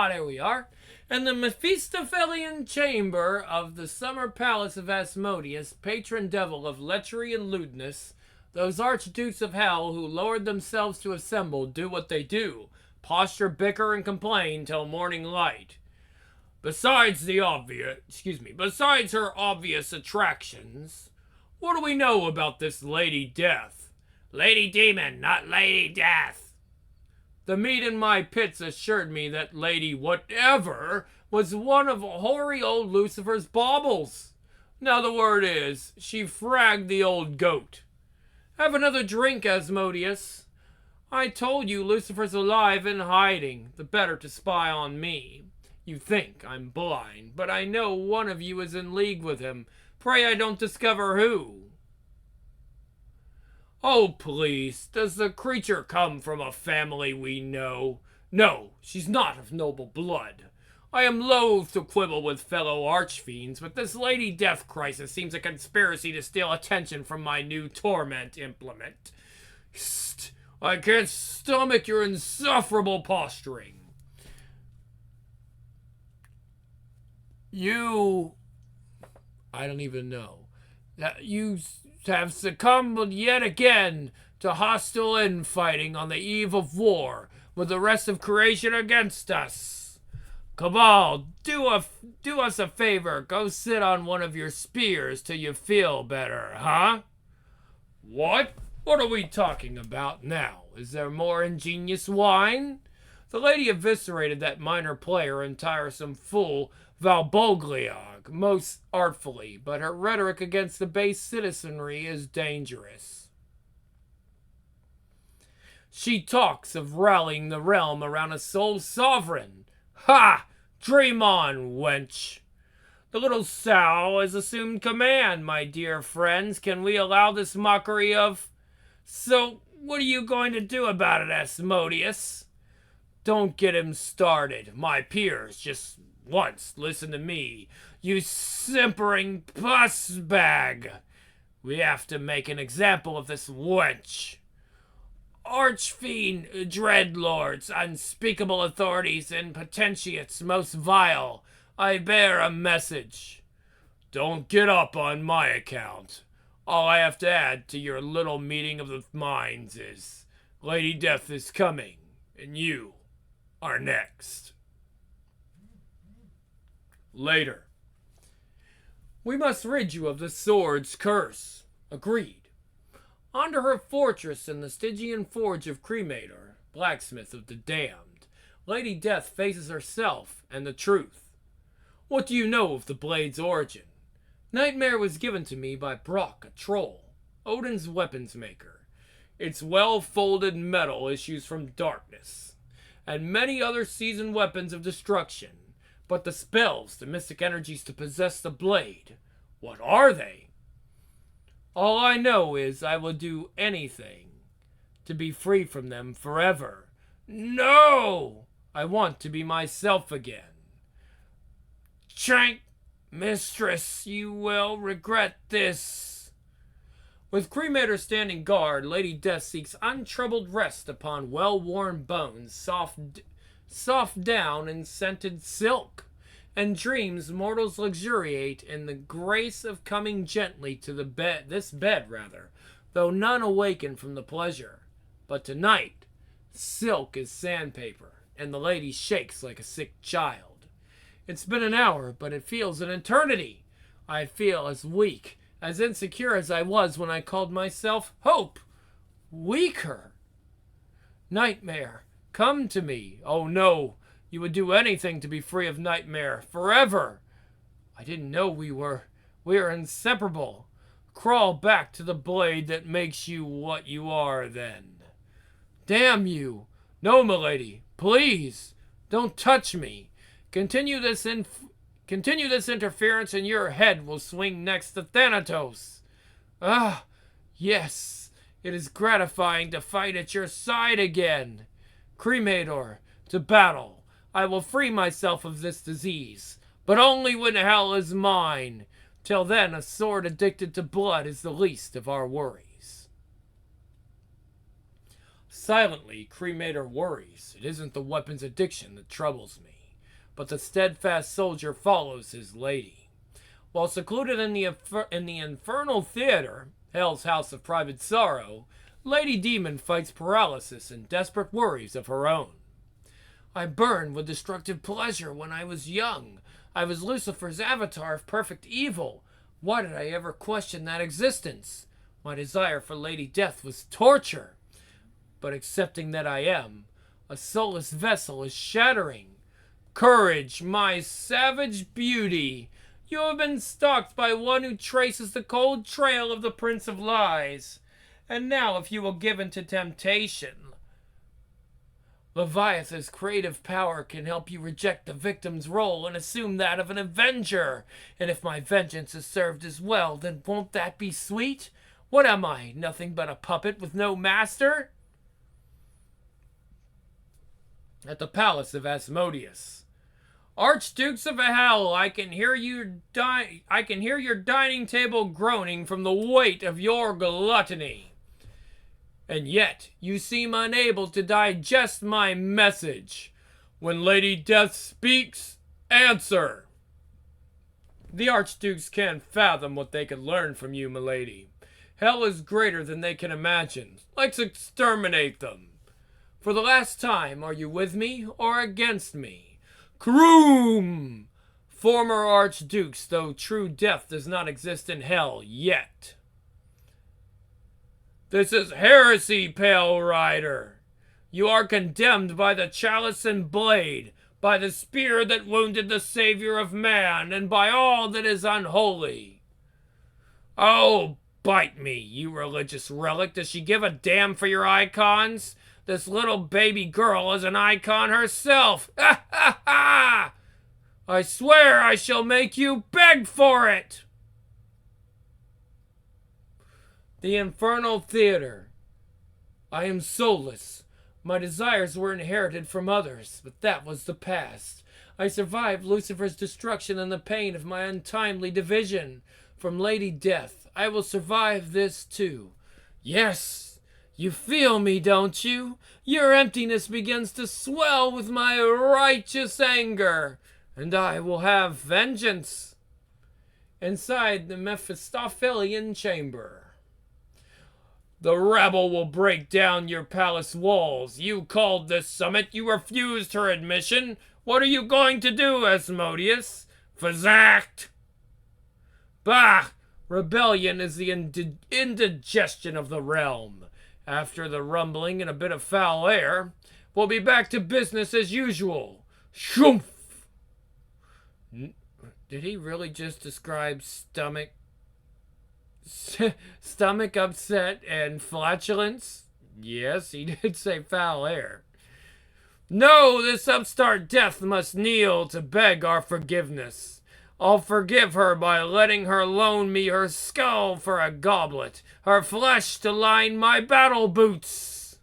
there we are. In the Mephistophelian chamber of the summer palace of Asmodeus, patron devil of lechery and lewdness, those archdukes of hell who lowered themselves to assemble do what they do, posture, bicker, and complain till morning light. Besides her obvious attractions, what do we know about this Lady Death? Lady Demon, not Lady Death. The meat in my pits assured me that Lady Whatever was one of hoary old Lucifer's baubles. Now the word is, she fragged the old goat. Have another drink, Asmodeus. I told you Lucifer's alive and hiding, the better to spy on me. You think I'm blind, but I know one of you is in league with him. Pray I don't discover who. Oh, please, does the creature come from a family we know? No, she's not of noble blood. I am loath to quibble with fellow archfiends, but this Lady Death crisis seems a conspiracy to steal attention from my new torment implement. I can't stomach your insufferable posturing. I don't even know. You have succumbed yet again to hostile infighting on the eve of war, with the rest of creation against us. Cabal, do us a favor. Go sit on one of your spears till you feel better, huh? What? What are we talking about now? Is there more ingenious wine? The lady eviscerated that minor player and tiresome fool Valbogliog most artfully, but her rhetoric against the base citizenry is dangerous. She talks of rallying the realm around a sole sovereign. Ha! Dream on, wench! The little sow has assumed command, my dear friends. Can we allow this mockery of... So, what are you going to do about it, Asmodeus? Don't get him started. My peers, just once, listen to me. You simpering puss bag. We have to make an example of this wench. Archfiend, dreadlords, unspeakable authorities, and potentiates most vile, I bear a message. Don't get up on my account. All I have to add to your little meeting of the minds is Lady Death is coming, and you are next. Later. We must rid you of the sword's curse. Agreed. Onto her fortress in the Stygian forge of Cremator, blacksmith of the damned, Lady Death faces herself and the truth. What do you know of the blade's origin? Nightmare was given to me by Brock, a troll, Odin's weapons maker. Its well-folded metal issues from darkness, and many other seasoned weapons of destruction. But the spells, the mystic energies to possess the blade, what are they? All I know is I will do anything to be free from them forever. No! I want to be myself again. Trank, mistress, you will regret this. With Cremator standing guard, Lady Death seeks untroubled rest upon well-worn bones, soft down and scented silk, and dreams mortals luxuriate in the grace of coming gently to this bed, though none awaken from the pleasure. But tonight, silk is sandpaper, and the lady shakes like a sick child. It's been an hour, but it feels an eternity. I feel as weak, as insecure as I was when I called myself Hope. Weaker. Nightmare, come to me. Oh no, you would do anything to be free of Nightmare, forever. I didn't know we are inseparable. Crawl back to the blade that makes you what you are then. Damn you. No, milady, please, don't touch me. Continue this interference and your head will swing next to Thanatos. Ah, yes, it is gratifying to fight at your side again. Cremator, to battle. I will free myself of this disease, but only when hell is mine. Till then, a sword addicted to blood is the least of our worries. Silently, Cremator worries. It isn't the weapon's addiction that troubles me, but the steadfast soldier follows his lady. While secluded in the infernal theater, Hell's house of private sorrow, Lady Demon fights paralysis and desperate worries of her own. I burned with destructive pleasure when I was young. I was Lucifer's avatar of perfect evil. Why did I ever question that existence? My desire for Lady Death was torture. But accepting that I am, a soulless vessel is shattering. Courage, my savage beauty. You have been stalked by one who traces the cold trail of the Prince of Lies. And now if you will give in to temptation, Leviathan's creative power can help you reject the victim's role and assume that of an avenger. And if my vengeance is served as well, then won't that be sweet? What am I, nothing but a puppet with no master? At the palace of Asmodeus. Archdukes of Hell, I can hear your dining table groaning from the weight of your gluttony. And yet, you seem unable to digest my message. When Lady Death speaks, answer. The Archdukes can't fathom what they could learn from you, milady. Hell is greater than they can imagine. Let's exterminate them. For the last time, are you with me or against me? Kroom! Former Archdukes, though true death does not exist in hell yet. This is heresy, Pale Rider. You are condemned by the chalice and blade, by the spear that wounded the Savior of man, and by all that is unholy. Oh, bite me, you religious relic. Does she give a damn for your icons? This little baby girl is an icon herself. Ha ha ha! I swear I shall make you beg for it. The infernal theater. I am soulless. My desires were inherited from others, but that was the past. I survived Lucifer's destruction and the pain of my untimely division from Lady Death. I will survive this too. Yes, you feel me, don't you? Your emptiness begins to swell with my righteous anger, and I will have vengeance. Inside the Mephistophelian chamber. The rabble will break down your palace walls. You called this summit. You refused her admission. What are you going to do, Asmodeus? Verzacht! Bah! Rebellion is the indigestion of the realm. After the rumbling and a bit of foul air, we'll be back to business as usual. Shoomph! Did he really just describe stomach upset and flatulence? Yes, he did say foul air. No, this upstart Death must kneel to beg our forgiveness. I'll forgive her by letting her loan me her skull for a goblet, her flesh to line my battle boots.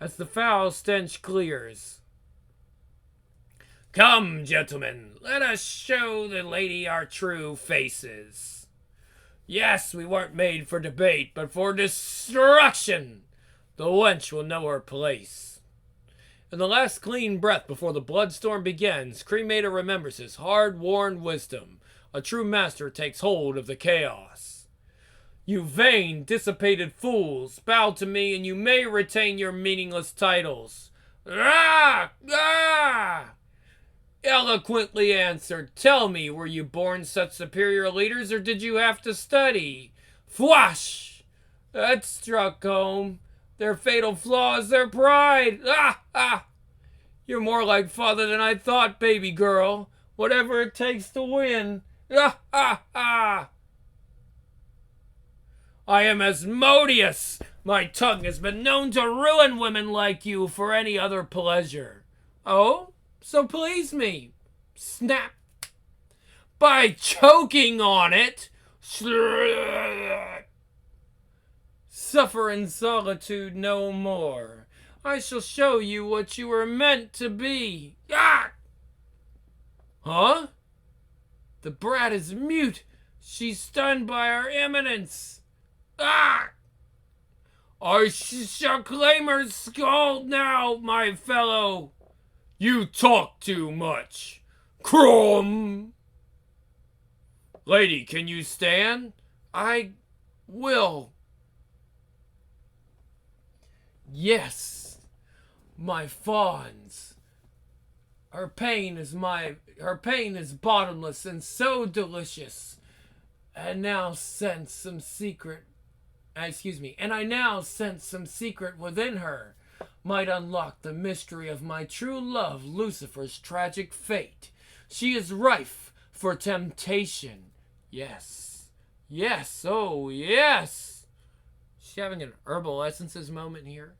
as the foul stench clears. Come, gentlemen, let us show the lady our true faces. Yes, we weren't made for debate, but for destruction. The wench will know her place. In the last clean breath before the bloodstorm begins, Cremator remembers his hard-worn wisdom. A true master takes hold of the chaos. You vain, dissipated fools, bow to me and you may retain your meaningless titles. Ah! Ah! Eloquently answered. Tell me, were you born such superior leaders or did you have to study? Fwash! That struck home. Their fatal flaw is their pride. Ah! Ah! You're more like father than I thought, baby girl. Whatever it takes to win. Ah! Ah! Ah! I am Asmodeus. My tongue has been known to ruin women like you for any other pleasure. Oh? So please me. Snap. By choking on it. Suffer in solitude no more. I shall show you what you were meant to be. Ah! Huh? The brat is mute. She's stunned by our imminence. Ah! I shall claim her skull now, my fellow. You talk too much. Crum! Lady, can you stand? I will. Yes, my fawns. Her pain is bottomless and so delicious. And now sense some secret. And I now sense some secret within her might unlock the mystery of my true love, Lucifer's tragic fate. She is rife for temptation. Yes. Yes. Oh, yes. She having an herbal essences moment here?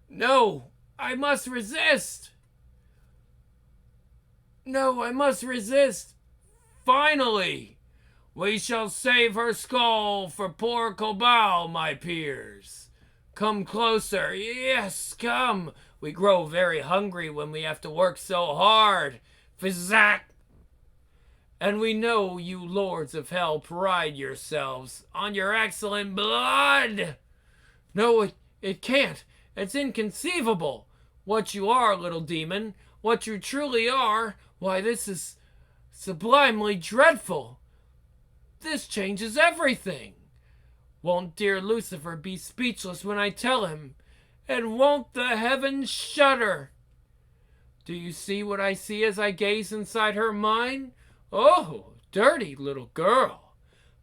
No, I must resist. No, I must resist. Finally. We shall save her skull for poor Cobal, my peers. Come closer. Yes, come. We grow very hungry when we have to work so hard. Fizzak. And we know you lords of hell pride yourselves on your excellent blood. No, it can't. It's inconceivable. What you are, little demon, what you truly are, why, this is sublimely dreadful. This changes everything. Won't dear Lucifer be speechless when I tell him? And won't the heavens shudder? Do you see what I see as I gaze inside her mind? Oh, dirty little girl.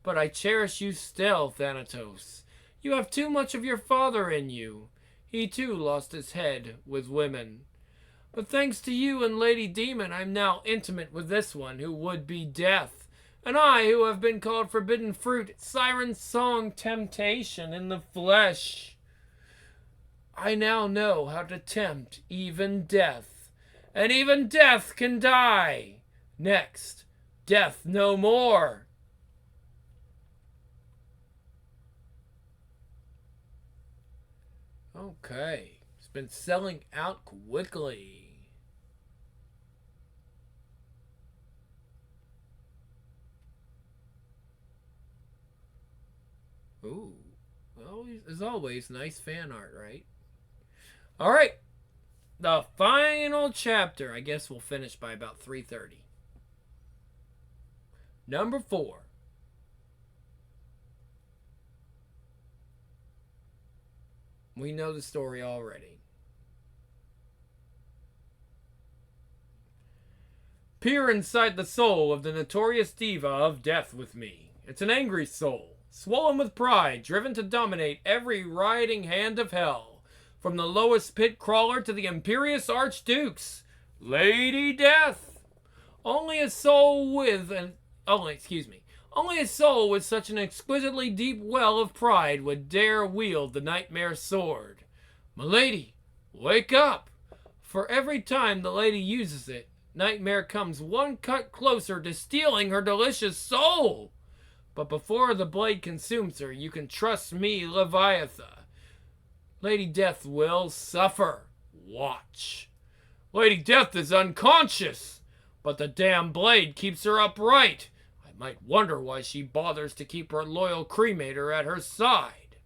But I cherish you still, Thanatos. You have too much of your father in you. He too lost his head with women. But thanks to you and Lady Demon, I'm now intimate with this one who would be death. And I, who have been called forbidden fruit, siren song temptation in the flesh. I now know how to tempt even death. And even death can die. Next, death no more. Okay, it's been selling out quickly. Ooh, well, as always, nice fan art, right? All right, the final chapter. I guess we'll finish by about 3:30. Number 4. We know the story already. Peer inside the soul of the notorious diva of death with me. It's an angry soul, swollen with pride, driven to dominate every rioting hand of hell, from the lowest pit crawler to the imperious archdukes. Lady Death. Only a soul with such an exquisitely deep well of pride would dare wield the nightmare sword. Milady, wake up! For every time the lady uses it, Nightmare comes one cut closer to stealing her delicious soul. But before the blade consumes her, you can trust me, Leviathan. Lady Death will suffer. Watch. Lady Death is unconscious, but the damn blade keeps her upright. I might wonder why she bothers to keep her loyal cremator at her side.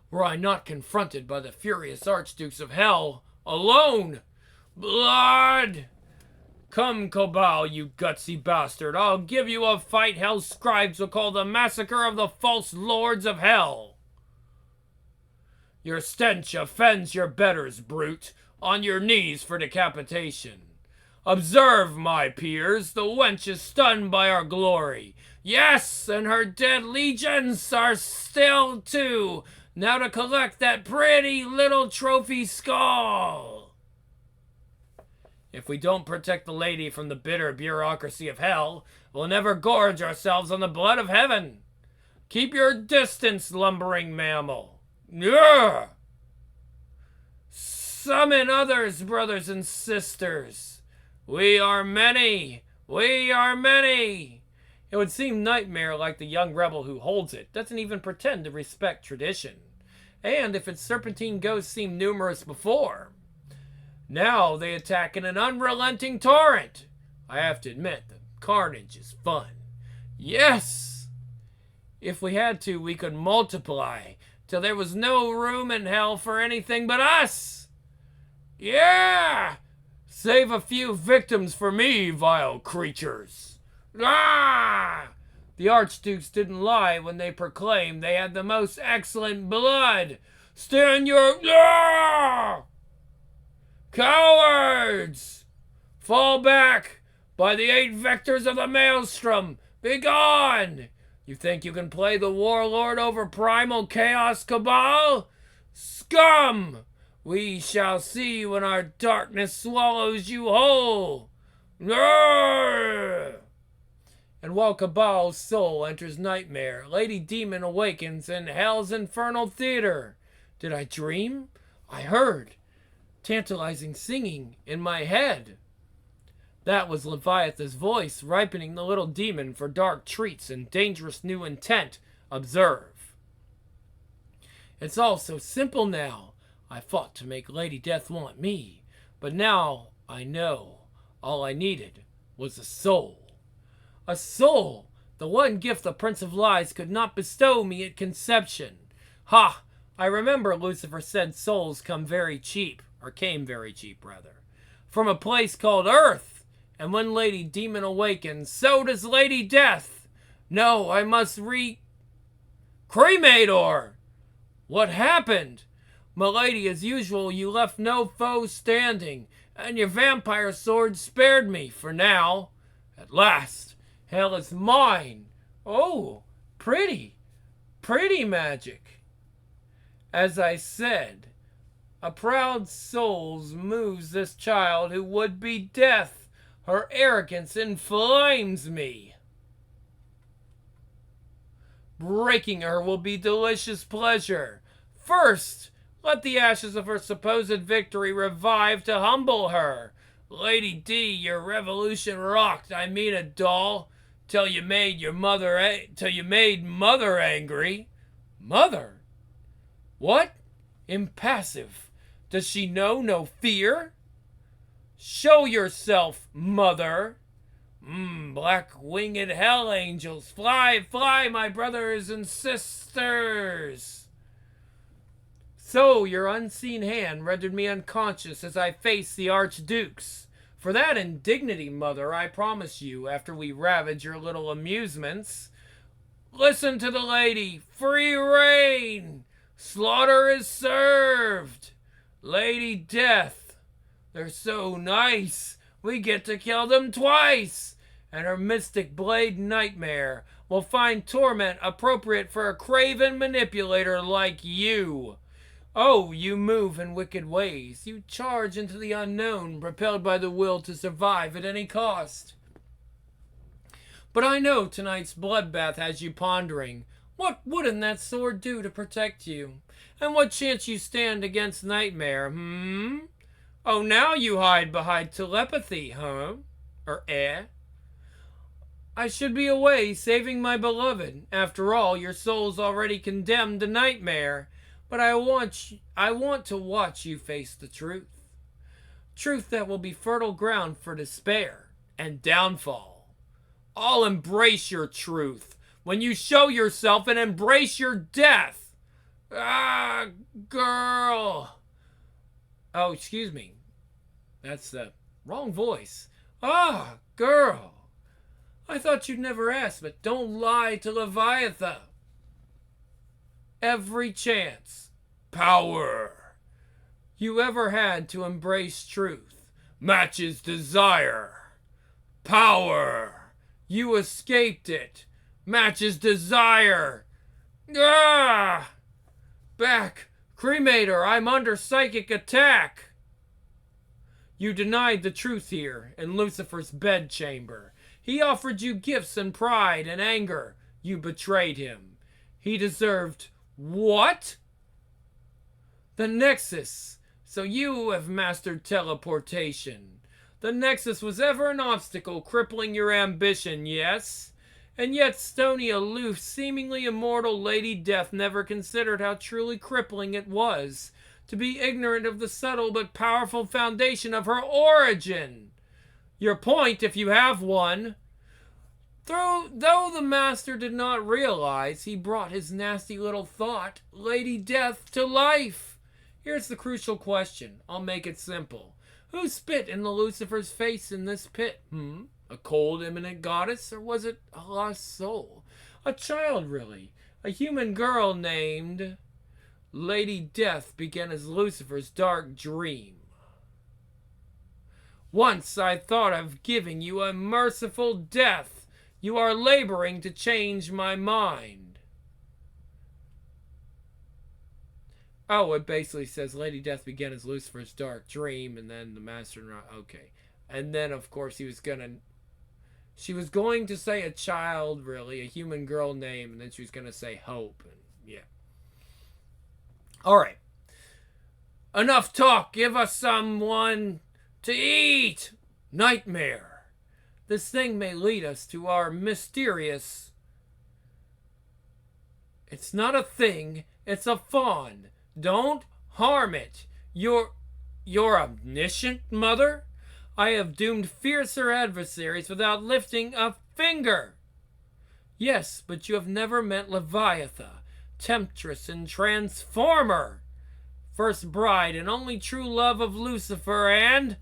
Were I not confronted by the furious archdukes of hell, alone, blood! Come, Cabal, you gutsy bastard, I'll give you a fight hell's scribes will call the massacre of the false lords of hell. Your stench offends your betters, brute, on your knees for decapitation. Observe, my peers, the wench is stunned by our glory. Yes, and her dead legions are still too. Now to collect that pretty little trophy skull. If we don't protect the lady from the bitter bureaucracy of hell, we'll never gorge ourselves on the blood of heaven. Keep your distance, lumbering mammal. Yeah. Summon others, brothers and sisters. We are many. We are many. It would seem Nightmare, like the young rebel who holds it, doesn't even pretend to respect tradition. And if its serpentine ghosts seemed numerous before, now they attack in an unrelenting torrent. I have to admit, the carnage is fun. Yes! If we had to, we could multiply till there was no room in hell for anything but us. Yeah! Save a few victims for me, vile creatures. Ah! The archdukes didn't lie when they proclaimed they had the most excellent blood. Stand your... Ah! Cowards! Fall back by the 8 vectors of the maelstrom. Begone! You think you can play the warlord over primal chaos, Cabal? Scum! We shall see when our darkness swallows you whole. Arrgh! And while Cabal's soul enters Nightmare, Lady Demon awakens in Hell's infernal theater. Did I dream? I heard tantalizing singing in my head. That was Leviathan's voice, ripening the little demon for dark treats and dangerous new intent. Observe. It's all so simple now. I fought to make Lady Death want me, but now I know all I needed was a soul. A soul! The one gift the Prince of Lies could not bestow me at conception. Ha! I remember Lucifer said souls came very cheap, from a place called Earth. And when Lady Demon awakens, so does Lady Death. No, I must Cremator! What happened? Milady, as usual, you left no foe standing, and your vampire sword spared me, for now. At last, hell is mine. Oh, pretty magic. As I said, a proud soul moves this child who would be death. Her arrogance inflames me. Breaking her will be delicious pleasure. First, let the ashes of her supposed victory revive to humble her. Lady D, your revolution rocked. I mean it, doll. Till you made mother angry. Mother? What? Impassive. Does she know no fear? Show yourself, mother. Black-winged hell angels. Fly, fly, my brothers and sisters. So your unseen hand rendered me unconscious as I faced the archdukes. For that indignity, mother, I promise you, after we ravage your little amusements. Listen to the lady. Free reign. Slaughter is served. Lady Death. They're so nice. We get to kill them twice. And her mystic blade Nightmare will find torment appropriate for a craven manipulator like you. Oh, you move in wicked ways. You charge into the unknown, propelled by the will to survive at any cost. But I know tonight's bloodbath has you pondering. What wouldn't that sword do to protect you? And what chance you stand against Nightmare, Oh, now you hide behind telepathy, huh? Or I should be away saving my beloved. After all, your soul's already condemned to Nightmare. But I want to watch you face the truth. Truth that will be fertile ground for despair and downfall. I'll embrace your truth when you show yourself and embrace your death. Ah, girl. Oh, excuse me. That's the wrong voice. Ah, girl. I thought you'd never ask, but don't lie to Leviathan. Every chance, power you ever had to embrace truth matches desire. Power you escaped it matches desire. Ah! Back, cremator, I'm under psychic attack. You denied the truth here in Lucifer's bedchamber. He offered you gifts and pride and anger. You betrayed him. He deserved what? The Nexus. So you have mastered teleportation. The Nexus was ever an obstacle crippling your ambition, yes? And yet stony, aloof, seemingly immortal Lady Death never considered how truly crippling it was to be ignorant of the subtle but powerful foundation of her origin. Your point, if you have one. Though the master did not realize, he brought his nasty little thought, Lady Death, to life. Here's the crucial question. I'll make it simple. Who spit in the Lucifer's face in this pit? A cold, imminent goddess? Or was it a lost soul? A child, really. A human girl named Lady Death began as Lucifer's dark dream. Once I thought of giving you a merciful death. You are laboring to change my mind. Oh, it basically says Lady Death began as Lucifer's dark dream, and then the master... Okay. And then, of course, she was going to say a child, really, a human girl name, and then she was going to say Hope. And yeah. All right. Enough talk. Give us someone to eat. Nightmare. This thing may lead us to our mysterious... It's not a thing. It's a fawn. Don't harm it. You're omniscient, mother? I have doomed fiercer adversaries without lifting a finger. Yes, but you have never met Leviatha, temptress and transformer, first bride and only true love of Lucifer, and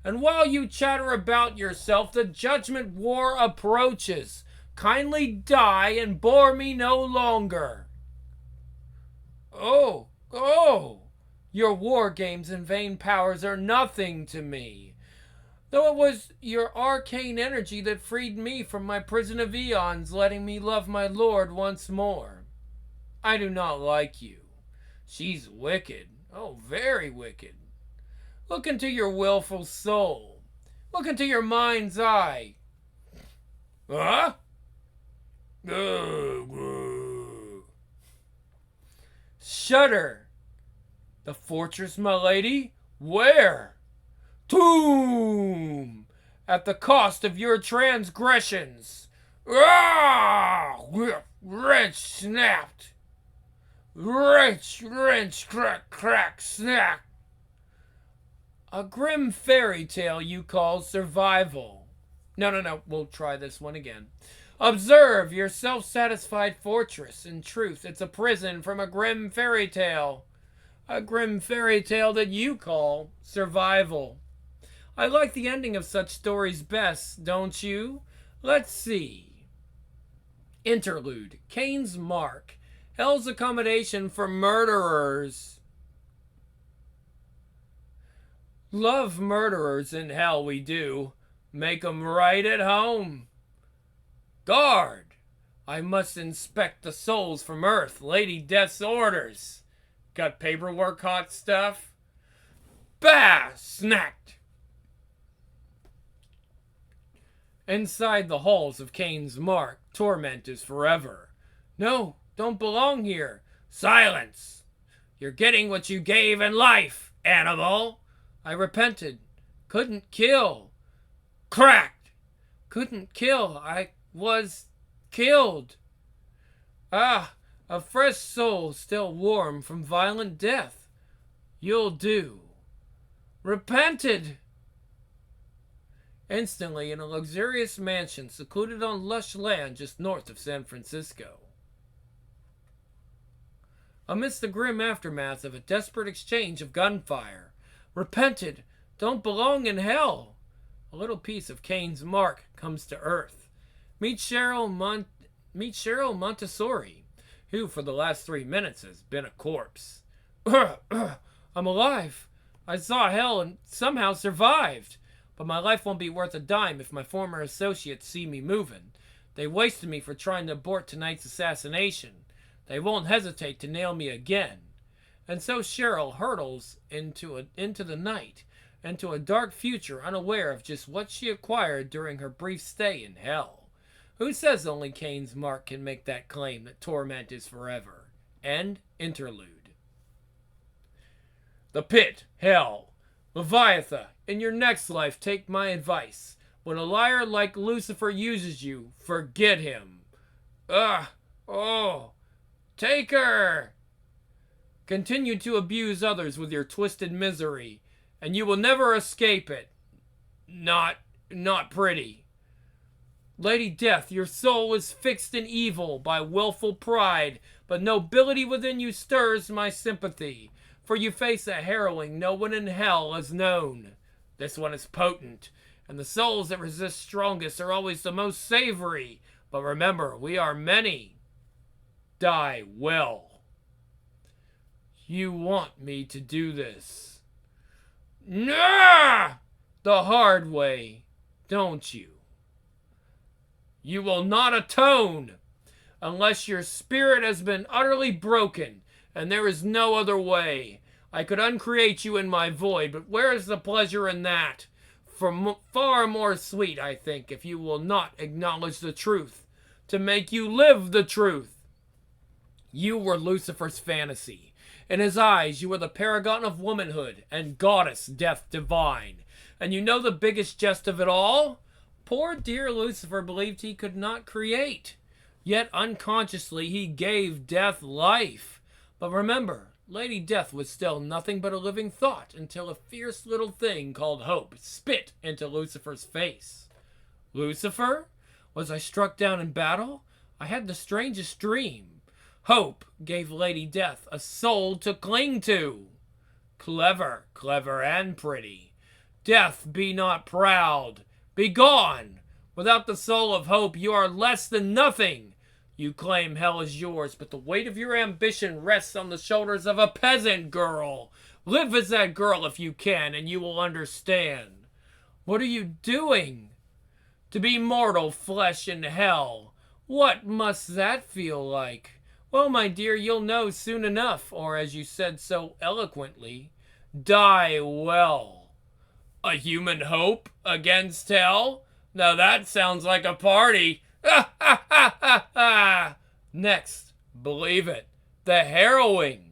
while you chatter about yourself, the judgment war approaches. Kindly die and bore me no longer. Oh, your war games and vain powers are nothing to me. Though it was your arcane energy that freed me from my prison of eons, letting me love my lord once more. I do not like you. She's wicked. Oh, very wicked. Look into your willful soul. Look into your mind's eye. Huh? Shudder. The fortress, my lady? Where? Tomb! At the cost of your transgressions. Wrench snapped. Wrench, crack, crack, snap. A grim fairy tale you call survival. No, we'll try this one again. Observe your self-satisfied fortress. In truth, it's a prison from a grim fairy tale. A grim fairy tale that you call survival. I like the ending of such stories best, don't you? Let's see. Interlude. Cain's Mark. Hell's accommodation for murderers. Love murderers in hell we do. Make 'em right at home. Guard! I must inspect the souls from Earth. Lady Death's orders. Got paperwork, hot stuff? Bah! Snacked! Inside the halls of Cain's Mark, torment is forever. No, don't belong here. Silence! You're getting what you gave in life, animal! I repented. Couldn't kill. Cracked! Couldn't kill. I was killed. Ah, A fresh soul still warm from violent death. You'll do. Repented! Instantly, in a luxurious mansion secluded on lush land just north of San Francisco. Amidst the grim aftermath of a desperate exchange of gunfire, repented, don't belong in hell. A little piece of Cain's mark comes to earth. Meet Cheryl Montessori, who for the last 3 minutes has been a corpse. I'm alive. I saw hell and somehow survived. But my life won't be worth a dime if my former associates see me moving. They wasted me for trying to abort tonight's assassination. They won't hesitate to nail me again. And so Cheryl hurtles into the night, into a dark future, unaware of just what she acquired during her brief stay in hell. Who says only Cain's mark can make that claim that torment is forever? End interlude. The pit, hell. Leviathan, in your next life, take my advice. When a liar like Lucifer uses you, forget him. Take her! Continue to abuse others with your twisted misery, and you will never escape it. Not pretty. Lady Death, your soul is fixed in evil by willful pride, but nobility within you stirs my sympathy. For you face a harrowing no one in hell has known. This one is potent, and the souls that resist strongest are always the most savory. But remember, we are many. Die well. You want me to do this? Nah! The hard way, don't you? You will not atone unless your spirit has been utterly broken. And there is no other way. I could uncreate you in my void, but where is the pleasure in that? Far more sweet, I think, if you will not acknowledge the truth, to make you live the truth. You were Lucifer's fantasy. In his eyes, you were the paragon of womanhood and goddess death divine. And you know the biggest jest of it all? Poor dear Lucifer believed he could not create. Yet unconsciously he gave death life. But remember, Lady Death was still nothing but a living thought until a fierce little thing called Hope spit into Lucifer's face. Lucifer? Was I struck down in battle? I had the strangest dream. Hope gave Lady Death a soul to cling to. Clever, clever and pretty. Death, be not proud. Be gone. Without the soul of hope, you are less than nothing. You claim hell is yours, but the weight of your ambition rests on the shoulders of a peasant girl. Live as that girl if you can, and you will understand. What are you doing? To be mortal flesh in hell. What must that feel like? Well, my dear, you'll know soon enough, or as you said so eloquently, die well. A human hope against hell? Now that sounds like a party. Ha ha ha ha ha! Next, believe it, the harrowing.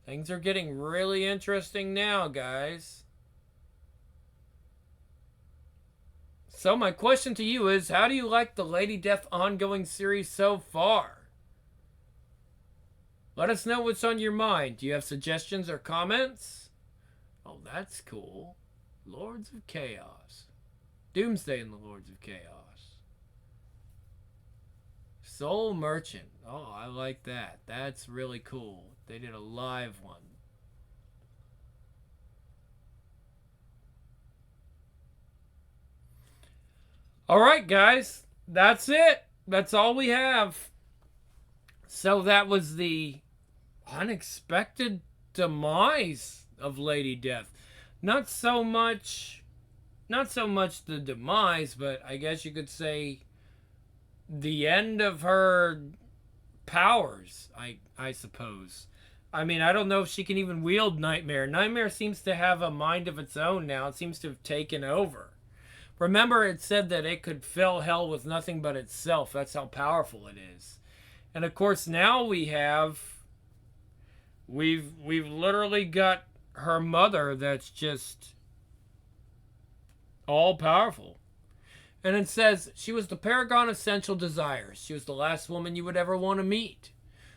Things are getting really interesting now, guys. So my question to you is, how do you like the Lady Death ongoing series so far? Let us know what's on your mind. Do you have suggestions or comments? Oh, that's cool. Lords of Chaos. Doomsday and the Lords of Chaos. Soul Merchant. Oh, I like that. That's really cool. They did a live one. Alright, guys. That's it. That's all we have. So that was the unexpected demise of Lady Death. Not so much the demise, but I guess you could say the end of her powers, I suppose. I mean, I don't know if she can even wield Nightmare. Nightmare seems to have a mind of its own now. It seems to have taken over. Remember, it said that it could fill hell with nothing but itself. That's how powerful it is. And of course, now we've literally got her mother that's just all powerful. And it says, she was the paragon of sensual desires. She was the last woman you would ever want to meet.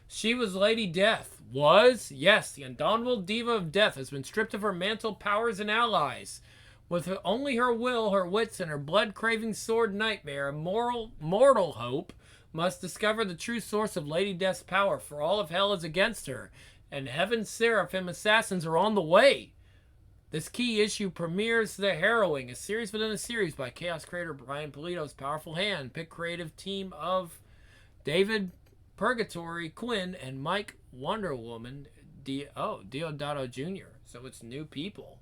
She was Lady Death. Was? Yes, the indomitable diva of death has been stripped of her mantle, powers, and allies. With only her will, her wits, and her blood-craving sword Nightmare, a mortal hope must discover the true source of Lady Death's power, for all of hell is against her, and heaven's seraphim assassins are on the way. This key issue premieres The Harrowing, a series within a series by Chaos creator Brian Pulido's powerful hand, pick creative team of David Purgatory Quinn and Mike Wonder Woman Diodato Jr. So it's new people.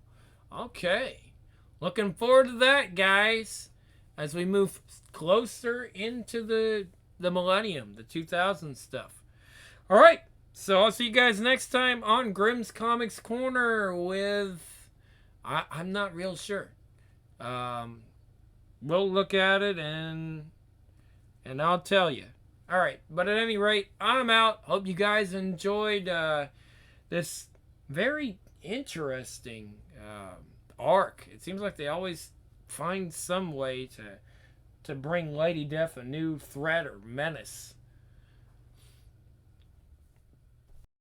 Okay. Looking forward to that, guys, as we move closer into the millennium, the 2000s stuff. All right. So I'll see you guys next time on Grimm's Comics Corner with... I'm not real sure. We'll look at it and I'll tell you. All right, but at any rate, I'm out. Hope you guys enjoyed this very interesting arc. It seems like they always find some way to bring Lady Death a new threat or menace.